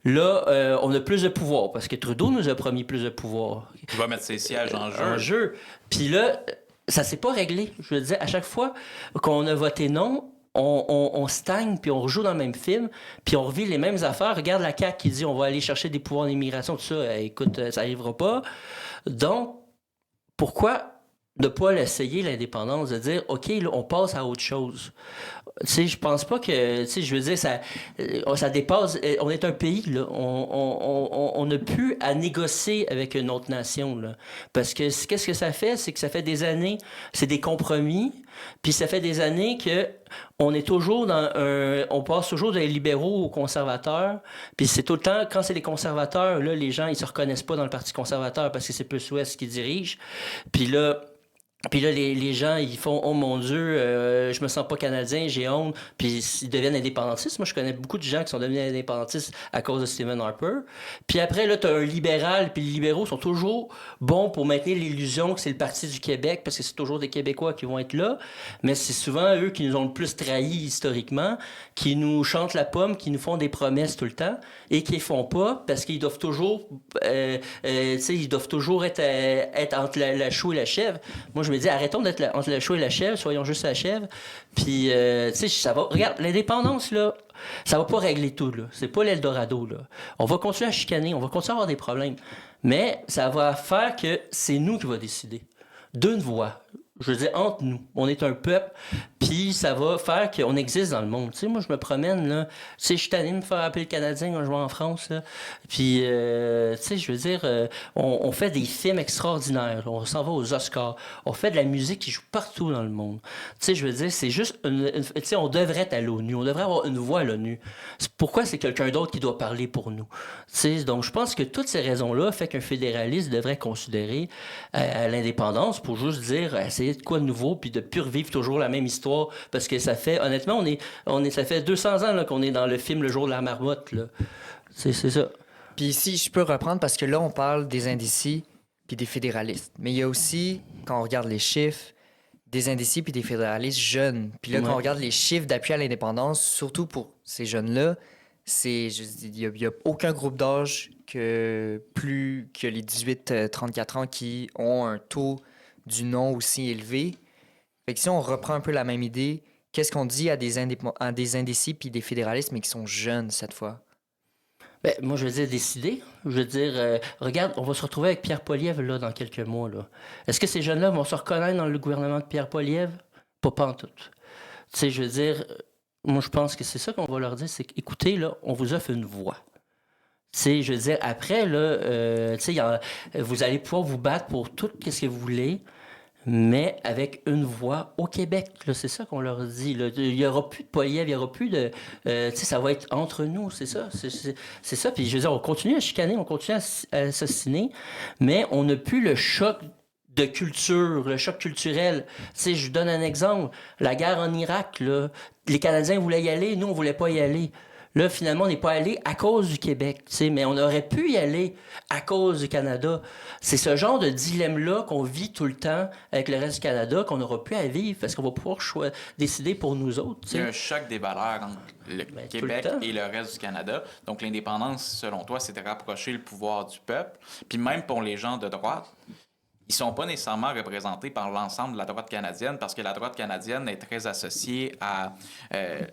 Là, on a plus de pouvoir parce que Trudeau nous a promis plus de pouvoir. Il va mettre ses sièges en jeu. Puis là, ça s'est pas réglé. Je veux dire, à chaque fois qu'on a voté non, on stagne, puis on rejoue dans le même film, puis on revit les mêmes affaires. Regarde la CAQ qui dit on va aller chercher des pouvoirs d'immigration, tout ça. Écoute, ça n'arrivera pas. Donc, pourquoi ne pas l'essayer, l'indépendance, de dire, OK, là, on passe à autre chose. Tu sais, je pense pas que, tu sais, je veux dire, ça dépasse, on est un pays, là, on n'a plus à négocier avec une autre nation, là. Parce que, qu'est-ce que ça fait? C'est que ça fait des années, c'est des compromis, puis ça fait des années que on est toujours on passe toujours des libéraux aux conservateurs, puis c'est tout le temps, quand c'est les conservateurs, là, les gens, ils se reconnaissent pas dans le Parti conservateur parce que c'est plus Ouest qui dirige, puis là, les gens, ils font « Oh mon Dieu, je me sens pas canadien, j'ai honte. » Puis ils deviennent indépendantistes. Moi, je connais beaucoup de gens qui sont devenus indépendantistes à cause de Stephen Harper. Puis après, là, tu as un libéral, puis les libéraux sont toujours bons pour maintenir l'illusion que c'est le Parti du Québec, parce que c'est toujours des Québécois qui vont être là. Mais c'est souvent eux qui nous ont le plus trahis historiquement, qui nous chantent la pomme, qui nous font des promesses tout le temps, et qui les font pas, parce qu'ils doivent toujours, ils doivent toujours être entre la chou et la chèvre. Moi, je me dis, arrêtons d'être entre le chou et la chèvre, soyons juste la chèvre. Puis, tu sais, ça va. Regarde, l'indépendance, là, ça va pas régler tout, là. C'est pas l'Eldorado, là. On va continuer à chicaner, on va continuer à avoir des problèmes. Mais ça va faire que c'est nous qui va décider. D'une voix. Je veux dire, entre nous. On est un peuple, puis ça va faire qu'on existe dans le monde. Tu sais, moi, je me promène, là. Tu sais, je suis allé me faire appeler le Canadien quand je vais en France, là. Puis, tu sais, je veux dire, on fait des films extraordinaires. On s'en va aux Oscars. On fait de la musique qui joue partout dans le monde. Tu sais, je veux dire, c'est juste tu sais, on devrait être à l'ONU. On devrait avoir une voix à l'ONU. Pourquoi c'est quelqu'un d'autre qui doit parler pour nous? Tu sais, donc, je pense que toutes ces raisons-là fait qu'un fédéraliste devrait considérer l'indépendance pour juste dire, essayer de quoi de nouveau, puis de plus revivre toujours la même histoire, parce que ça fait, honnêtement, ça fait 200 ans là, qu'on est dans le film Le jour de la marmotte, là. C'est ça. Puis ici, je peux reprendre, parce que là, on parle des indécis puis des fédéralistes. Mais il y a aussi, quand on regarde les chiffres, des indécis puis des fédéralistes jeunes. Puis là, quand on regarde les chiffres d'appui à l'indépendance, surtout pour ces jeunes-là, il n'y a aucun groupe d'âge plus que les 18-34 ans qui ont un taux du non aussi élevé. Fait que si on reprend un peu la même idée, qu'est-ce qu'on dit à des indécis puis des fédéralistes, mais qui sont jeunes cette fois? Ben, moi, je veux dire décider. Je veux dire, regarde, on va se retrouver avec Pierre Poilievre là, dans quelques mois. Là. Est-ce que ces jeunes-là vont se reconnaître dans le gouvernement de Pierre Poilievre? Pas pantoute. Tu sais, je veux dire, moi, je pense que c'est ça qu'on va leur dire, c'est qu'écoutez, là, on vous offre une voix. Tu sais, je veux dire, après, là, tu sais, vous allez pouvoir vous battre pour tout ce que vous voulez, mais avec une voix au Québec. Là, c'est ça qu'on leur dit. Là. Il n'y aura plus de Poilievre, il n'y aura plus de... tu sais, ça va être entre nous, c'est ça. C'est ça. Puis je veux dire, on continue à chicaner, on continue à assassiner, mais on n'a plus le choc de culture, le choc culturel. Tu sais, je vous donne un exemple. La guerre en Irak, là, les Canadiens voulaient y aller, nous, on ne voulait pas y aller. Là, finalement, on n'est pas allé à cause du Québec, tu sais, mais on aurait pu y aller à cause du Canada. C'est ce genre de dilemme-là qu'on vit tout le temps avec le reste du Canada qu'on n'aura plus à vivre parce qu'on va pouvoir décider pour nous autres. Tu sais. Il y a un choc des valeurs entre le Québec et le reste du Canada. Donc, l'indépendance, selon toi, c'est de rapprocher le pouvoir du peuple. Puis même pour les gens de droite, ils sont pas nécessairement représentés par l'ensemble de la droite canadienne parce que la droite canadienne est très associée à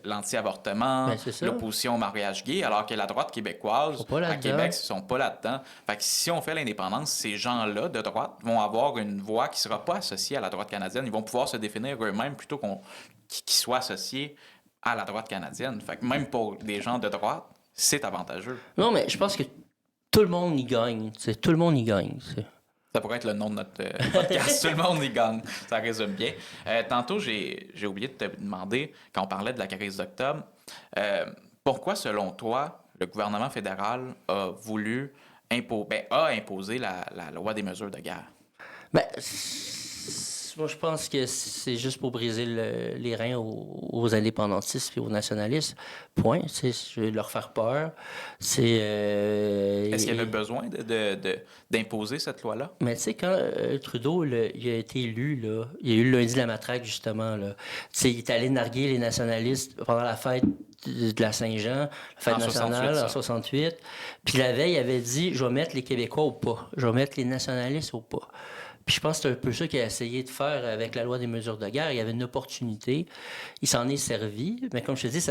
l'anti-avortement, l'opposition au mariage gay, alors que la droite québécoise, à Québec, ils sont pas là-dedans. Fait que si on fait l'indépendance, ces gens-là de droite vont avoir une voix qui sera pas associée à la droite canadienne. Ils vont pouvoir se définir eux-mêmes plutôt qu'ils soient associés à la droite canadienne. Fait que même pour des gens de droite, c'est avantageux. Non, mais je pense que tout le monde y gagne. T'sais. Tout le monde y gagne. T'sais. Ça pourrait être le nom de notre podcast. Tout le monde y gagne. Ça résume bien. Tantôt, j'ai oublié de te demander, quand on parlait de la crise d'octobre, pourquoi, selon toi, le gouvernement fédéral a voulu imposer la loi des mesures de guerre? Ben, moi, je pense que c'est juste pour briser les reins aux indépendantistes et aux nationalistes. Point. Je vais leur faire peur. Est-ce qu'il y avait besoin d'imposer cette loi-là? Mais tu sais, quand Trudeau il a été élu, là, il y a eu le lundi de la matraque, justement. Là. Il est allé narguer les nationalistes pendant la fête de la Saint-Jean, la fête nationale en 68. Puis la veille, il avait dit « Je vais mettre les Québécois au pas. Je vais mettre les nationalistes au pas. » Puis je pense que c'est un peu ça qu'il a essayé de faire avec la loi des mesures de guerre. Il y avait une opportunité. Il s'en est servi. Mais comme je te dis,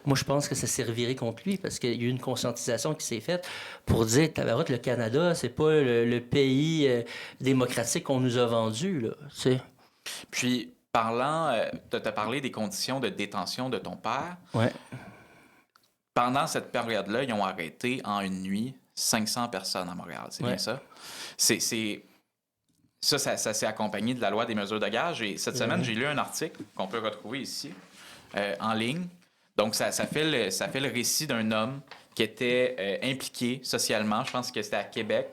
moi, je pense que ça servirait contre lui parce qu'il y a eu une conscientisation qui s'est faite pour dire, tabarouette, le Canada, c'est pas le pays démocratique qu'on nous a vendu, là. Tu sais. Puis, tu as parlé des conditions de détention de ton père. Ouais. Pendant cette période-là, ils ont arrêté en une nuit 500 personnes à Montréal. C'est bien ça? Ça s'est accompagné de la loi des mesures de guerre. Cette semaine, j'ai lu un article qu'on peut retrouver ici, en ligne. Donc, ça fait le récit d'un homme qui était impliqué socialement. Je pense que c'était à Québec.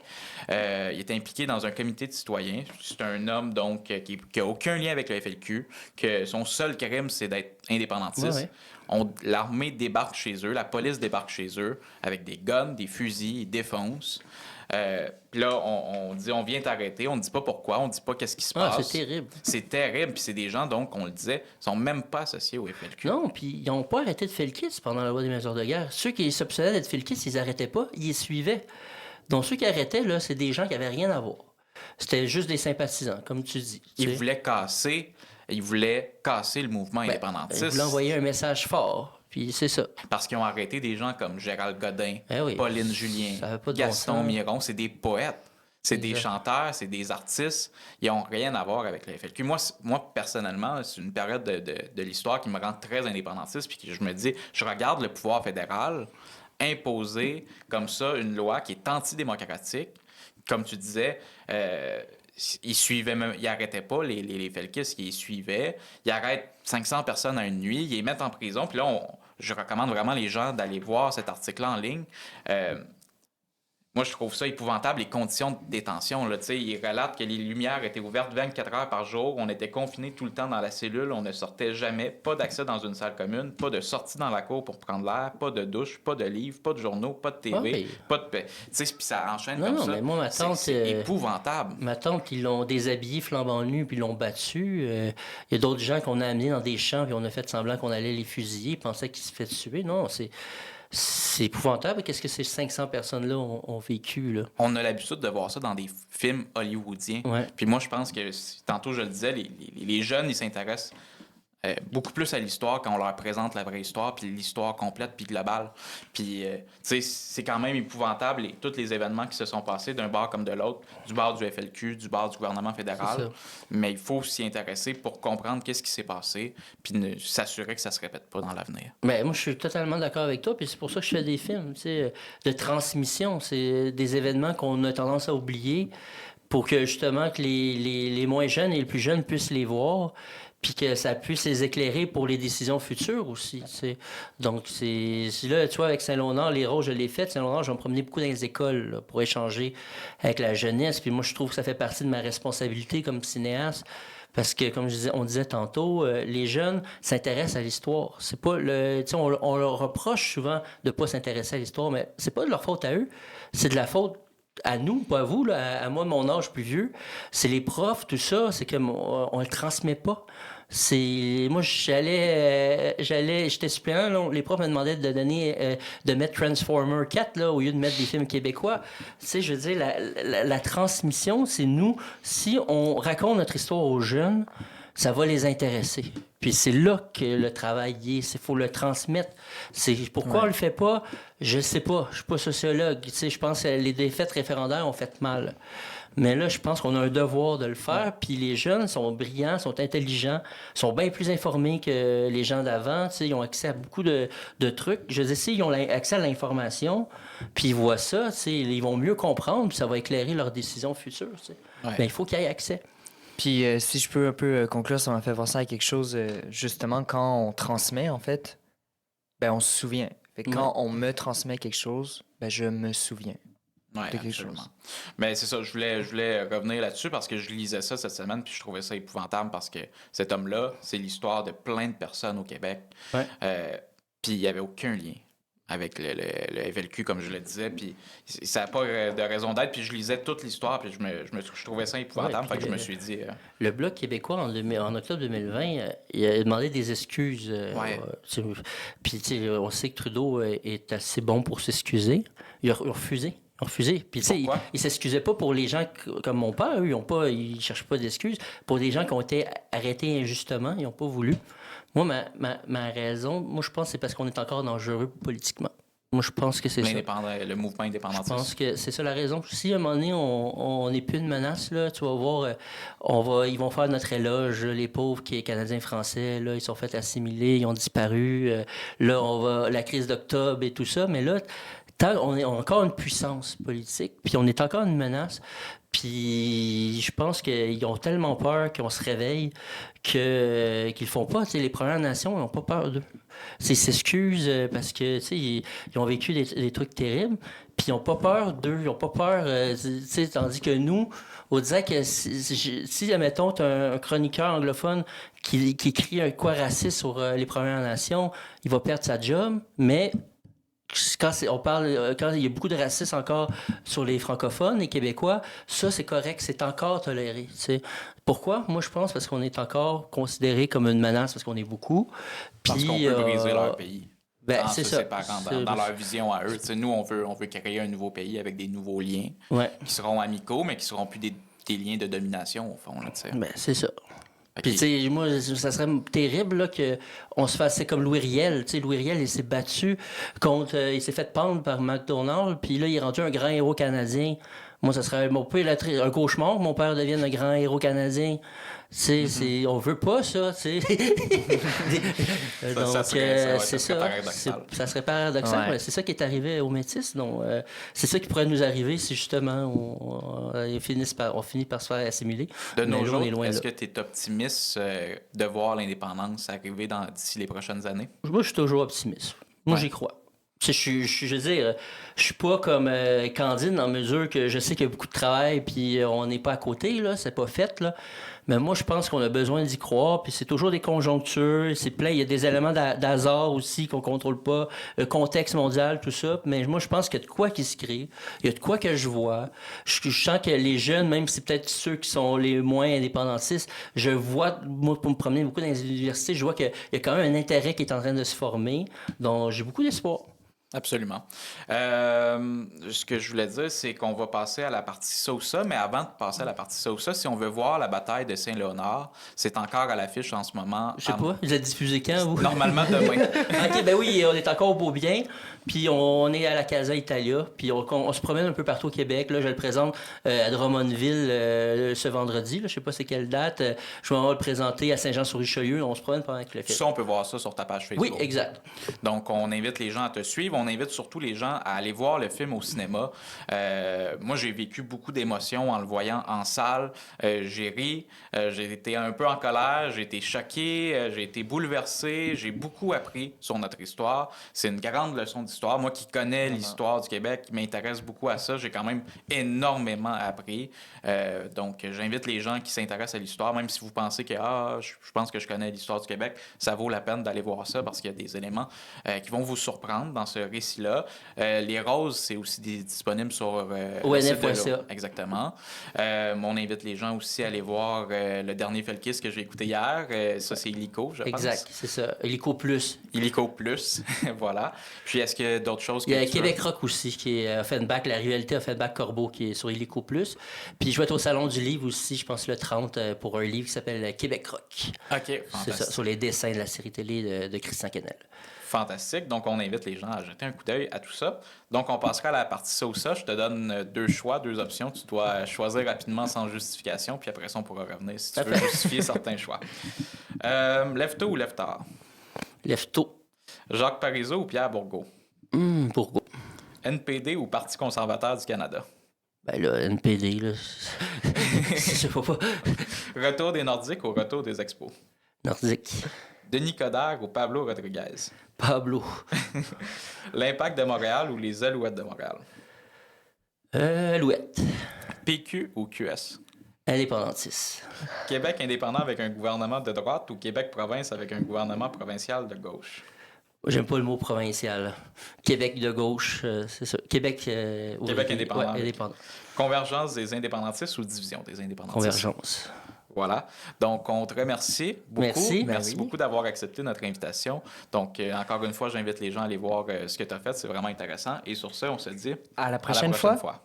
Il était impliqué dans un comité de citoyens. C'est un homme, donc, qui n'a aucun lien avec le FLQ, que son seul crime, c'est d'être indépendantiste. Ouais. L'armée débarque chez eux, la police débarque chez eux avec des guns, des fusils, ils défoncent. Puis là, on dit, on vient t'arrêter. On ne dit pas pourquoi, on ne dit pas qu'est-ce qui se passe. C'est terrible. C'est terrible. Puis c'est des gens, donc, on le disait, sont même pas associés au FLQ. Non, puis ils n'ont pas arrêté de felkistes pendant la loi des mesures de guerre. Ceux qui s'obsedaient d'être felkistes, ils n'arrêtaient pas, ils les suivaient. Donc ceux qui arrêtaient, là, c'est des gens qui n'avaient rien à voir. C'était juste des sympathisants, comme tu dis. Ils voulaient casser le mouvement indépendantiste. Ils voulaient envoyer un message fort. Puis c'est ça. Parce qu'ils ont arrêté des gens comme Gérald Godin, oui, Pauline Julien, Gaston Miron. C'est des poètes, c'est des chanteurs, c'est des artistes. Ils n'ont rien à voir avec le FLQ. Moi, personnellement, c'est une période de l'histoire qui me rend très indépendantiste. Puis que je me dis, je regarde le pouvoir fédéral imposer comme ça une loi qui est antidémocratique. Comme tu disais, ils n'arrêtaient pas les felkistes, ils suivaient. Ils arrêtent 500 personnes à une nuit, ils les mettent en prison. Puis là, je recommande vraiment les gens d'aller voir cet article-là en ligne. Moi, je trouve ça épouvantable, les conditions de détention. Là, il relate que les lumières étaient ouvertes 24 heures par jour. On était confinés tout le temps dans la cellule. On ne sortait jamais. Pas d'accès dans une salle commune. Pas de sortie dans la cour pour prendre l'air. Pas de douche. Pas de livres. Pas de journaux. Pas de TV. Pas de... Puis ça enchaîne comme ça. Mais moi, ma tante... C'est épouvantable. Ma tante, ils l'ont déshabillé flambant nu puis ils l'ont battu. Il y a d'autres gens qu'on a amenés dans des champs puis on a fait semblant qu'on allait les fusiller. Ils pensaient qu'ils se faisaient tuer. Non, c'est... c'est épouvantable. Qu'est-ce que ces 500 personnes-là ont vécu, là? On a l'habitude de voir ça dans des films hollywoodiens. Ouais. Puis moi, je pense que, tantôt je le disais, les jeunes, ils s'intéressent beaucoup plus à l'histoire quand on leur présente la vraie histoire, puis l'histoire complète, puis globale. Puis, tu sais, c'est quand même épouvantable, tous les événements qui se sont passés d'un bord comme de l'autre, du bord du FLQ, du bord du gouvernement fédéral. Mais il faut s'y intéresser pour comprendre qu'est-ce qui s'est passé, puis s'assurer que ça se répète pas dans l'avenir. Mais moi, je suis totalement d'accord avec toi, puis c'est pour ça que je fais des films, tu sais, de transmission. C'est des événements qu'on a tendance à oublier pour que, justement, que les moins jeunes et les plus jeunes puissent les voir, puis que ça puisse les éclairer pour les décisions futures aussi. T'sais. Donc, c'est là, tu vois, avec Saint-Léonard, les rôles, je l'ai fait. Saint-Léonard, je vais me promener beaucoup dans les écoles là, pour échanger avec la jeunesse. Puis moi, je trouve que ça fait partie de ma responsabilité comme cinéaste. Parce que, comme on disait tantôt, les jeunes s'intéressent à l'histoire. C'est pas le, tu sais, on leur reproche souvent de pas s'intéresser à l'histoire, mais c'est pas de leur faute à eux. C'est de la faute à nous, pas à vous, là, à moi de mon âge plus vieux. C'est les profs, tout ça, c'est comme on le transmet pas. Moi j'étais suppléant, là, les profs me demandaient de mettre Transformer 4 là, au lieu de mettre des films québécois. Tu sais, je veux dire, la transmission, c'est nous. Si on raconte notre histoire aux jeunes, ça va les intéresser. Puis c'est là que le travail est. Il faut le transmettre. Pourquoi on le fait pas? Je sais pas. Je suis pas sociologue. Tu sais, je pense que les défaites référendaires ont fait mal. Mais là, je pense qu'on a un devoir de le faire. Puis les jeunes sont brillants, sont intelligents, sont bien plus informés que les gens d'avant. Tu sais, ils ont accès à beaucoup de trucs. Je veux dire, ils ont accès à l'information, puis ils voient ça. Tu sais, ils vont mieux comprendre, puis ça va éclairer leurs décisions futures. Tu sais. Mais il faut qu'ils aient accès. Puis si je peux un peu conclure, ça m'a fait penser à quelque chose, justement, quand on transmet, en fait, ben on se souvient. Fait que quand on me transmet quelque chose, ben je me souviens de quelque chose. Mais c'est ça, je voulais revenir là-dessus parce que je lisais ça cette semaine puis je trouvais ça épouvantable parce que cet homme-là, c'est l'histoire de plein de personnes au Québec. Ouais. Puis il n'y avait aucun lien avec le FLQ, comme je le disais, puis ça n'a pas de raison d'être, puis je lisais toute l'histoire, puis je trouvais ça épouvantable, fait que je me suis dit... Le Bloc québécois, en octobre 2020, il a demandé des excuses. Puis, tu sais, on sait que Trudeau est assez bon pour s'excuser. Il a refusé. Puis, tu sais, il s'excusait pas pour les gens comme mon père. Eux, ils cherchent pas d'excuses. Pour des gens qui ont été arrêtés injustement, ils n'ont pas voulu. Moi, ma raison, je pense que c'est parce qu'on est encore dangereux politiquement. Moi, je pense que c'est ça. Le mouvement indépendantiste. Je pense que c'est ça la raison. Si à un moment donné, on n'est plus une menace, là, tu vas voir, ils vont faire notre éloge. Là, les pauvres Canadiens-Français, là, ils sont fait assimiler, ils ont disparu. Là, la crise d'octobre et tout ça. Mais là, on a encore une puissance politique, puis on est encore une menace. Puis je pense qu'ils ont tellement peur qu'on se réveille qu'ils le font pas. T'sais, les Premières Nations n'ont pas peur d'eux. Ils s'excusent parce que ils ont vécu des trucs terribles. Puis ils n'ont pas peur d'eux. Ils n'ont pas peur. Tandis que nous, on disait que si admettons, tu as un chroniqueur anglophone qui écrit un quoi raciste sur les Premières Nations, il va perdre sa job. Mais quand il y a beaucoup de racisme encore sur les francophones, les Québécois, ça, c'est correct, c'est encore toléré. T'sais. Pourquoi? Moi, je pense parce qu'on est encore considéré comme une menace, parce qu'on est beaucoup. Parce qu'on peut briser leur pays. C'est ça. Dans leur vision à eux. T'sais, nous, on veut créer un nouveau pays avec des nouveaux liens qui seront amicaux, mais qui seront plus des liens de domination, au fond. Là, c'est ça. Puis, tu sais, moi, ça serait terrible là, qu'on se fasse. C'est comme Louis Riel. Tu sais, Louis Riel, il s'est battu contre. Il s'est fait pendre par McDonald's, puis là, il est rendu un grand héros canadien. Moi, ça serait un cauchemar que mon père devienne un grand héros canadien. On veut pas ça, tu sais. Donc, c'est ça. Ça serait paradoxal, mais c'est ça qui est arrivé aux Métis. Donc, c'est ça qui pourrait nous arriver si justement on finit par se faire assimiler. De nos jours, est-ce que tu es optimiste de voir l'indépendance arriver d'ici les prochaines années? Moi, je suis toujours optimiste. Moi, j'y crois. Je veux dire, je suis pas comme Candide dans la mesure que je sais qu'il y a beaucoup de travail puis on n'est pas à côté, là, c'est pas fait, là. Mais moi, je pense qu'on a besoin d'y croire, puis c'est toujours des conjonctures, c'est plein, il y a des éléments d'hasard aussi qu'on contrôle pas, le contexte mondial, tout ça. Mais moi, je pense qu'il y a de quoi qui se crée, il y a de quoi que je vois. Je sens que les jeunes, même si c'est peut-être ceux qui sont les moins indépendantistes, je vois, moi, pour me promener beaucoup dans les universités, je vois qu'il y a quand même un intérêt qui est en train de se former, donc j'ai beaucoup d'espoir. Absolument. Ce que je voulais dire, c'est qu'on va passer à la partie Sausa, mais avant de passer à la partie Sausa, si on veut voir la bataille de Saint-Léonard, c'est encore à l'affiche en ce moment. Je sais pas, vous êtes diffusé quand, vous? Normalement demain. OK, ben oui, on est encore au Beaubien, puis on est à la Casa Italia, puis on se promène un peu partout au Québec. Là, je le présente à Drummondville ce vendredi, là, je sais pas c'est quelle date. Je vais le présenter à Saint-Jean-sur-Richelieu. On se promène pendant que le film. Ça, on peut voir ça sur ta page Facebook. Oui, exact. Donc, on invite les gens à te suivre. On invite surtout les gens à aller voir le film au cinéma. Moi, j'ai vécu beaucoup d'émotions en le voyant en salle. J'ai ri, j'ai été un peu en colère, j'ai été choqué, j'ai été bouleversé. J'ai beaucoup appris sur notre histoire. C'est une grande leçon d'histoire. Moi qui connais l'histoire du Québec, qui m'intéresse beaucoup à ça, j'ai quand même énormément appris. Donc, j'invite les gens qui s'intéressent à l'histoire, même si vous pensez que je pense que je connais l'histoire du Québec, ça vaut la peine d'aller voir ça parce qu'il y a des éléments qui vont vous surprendre dans ce récit-là. Les roses, c'est aussi disponible sur ONF.ca. Exactement. On invite les gens aussi à aller voir le dernier Felkis que j'ai écouté hier. Ça, c'est Illico, je pense. Exact, c'est ça. Illico Plus. Illico Plus, voilà. Puis, est-ce qu'il y a d'autres choses que il y a Québec Rock aussi, qui est Offenbach, la rivalité Offenbach-Corbeau, qui est sur Illico Plus. Puis, je vais être au Salon du Livre aussi, je pense le 30, pour un livre qui s'appelle Québec Rock. OK, c'est ça, sur les dessins de la série télé de Christian Quesnel. Fantastique. Donc, on invite les gens à jeter un coup d'œil à tout ça. Donc, on passera à la partie Sausa. Je te donne 2 choix, 2 options. Tu dois choisir rapidement sans justification, puis après ça, on pourra revenir si tu veux justifier certains choix. Lève-tôt ou lève-tard? Lève-tôt. Jacques Parizeau ou Pierre Bourgault? Bourgault. NPD ou Parti conservateur du Canada? Ben là, NPD, là. Je sais pas. Retour des Nordiques ou retour des Expos? Nordique. Denis Coderre ou Pablo Rodriguez? Pablo. L'Impact de Montréal ou les Alouettes de Montréal? Alouette. PQ ou QS? Indépendantiste. Québec indépendant avec un gouvernement de droite ou Québec province avec un gouvernement provincial de gauche? J'aime pas le mot provincial. Québec de gauche, c'est ça. Québec indépendant. Ouais, indépendant. Convergence des indépendantistes ou division des indépendantistes? Convergence. Voilà. Donc, on te remercie beaucoup. Merci beaucoup d'avoir accepté notre invitation. Donc, encore une fois, j'invite les gens à aller voir ce que tu as fait. C'est vraiment intéressant. Et sur ce, on se dit à la prochaine fois.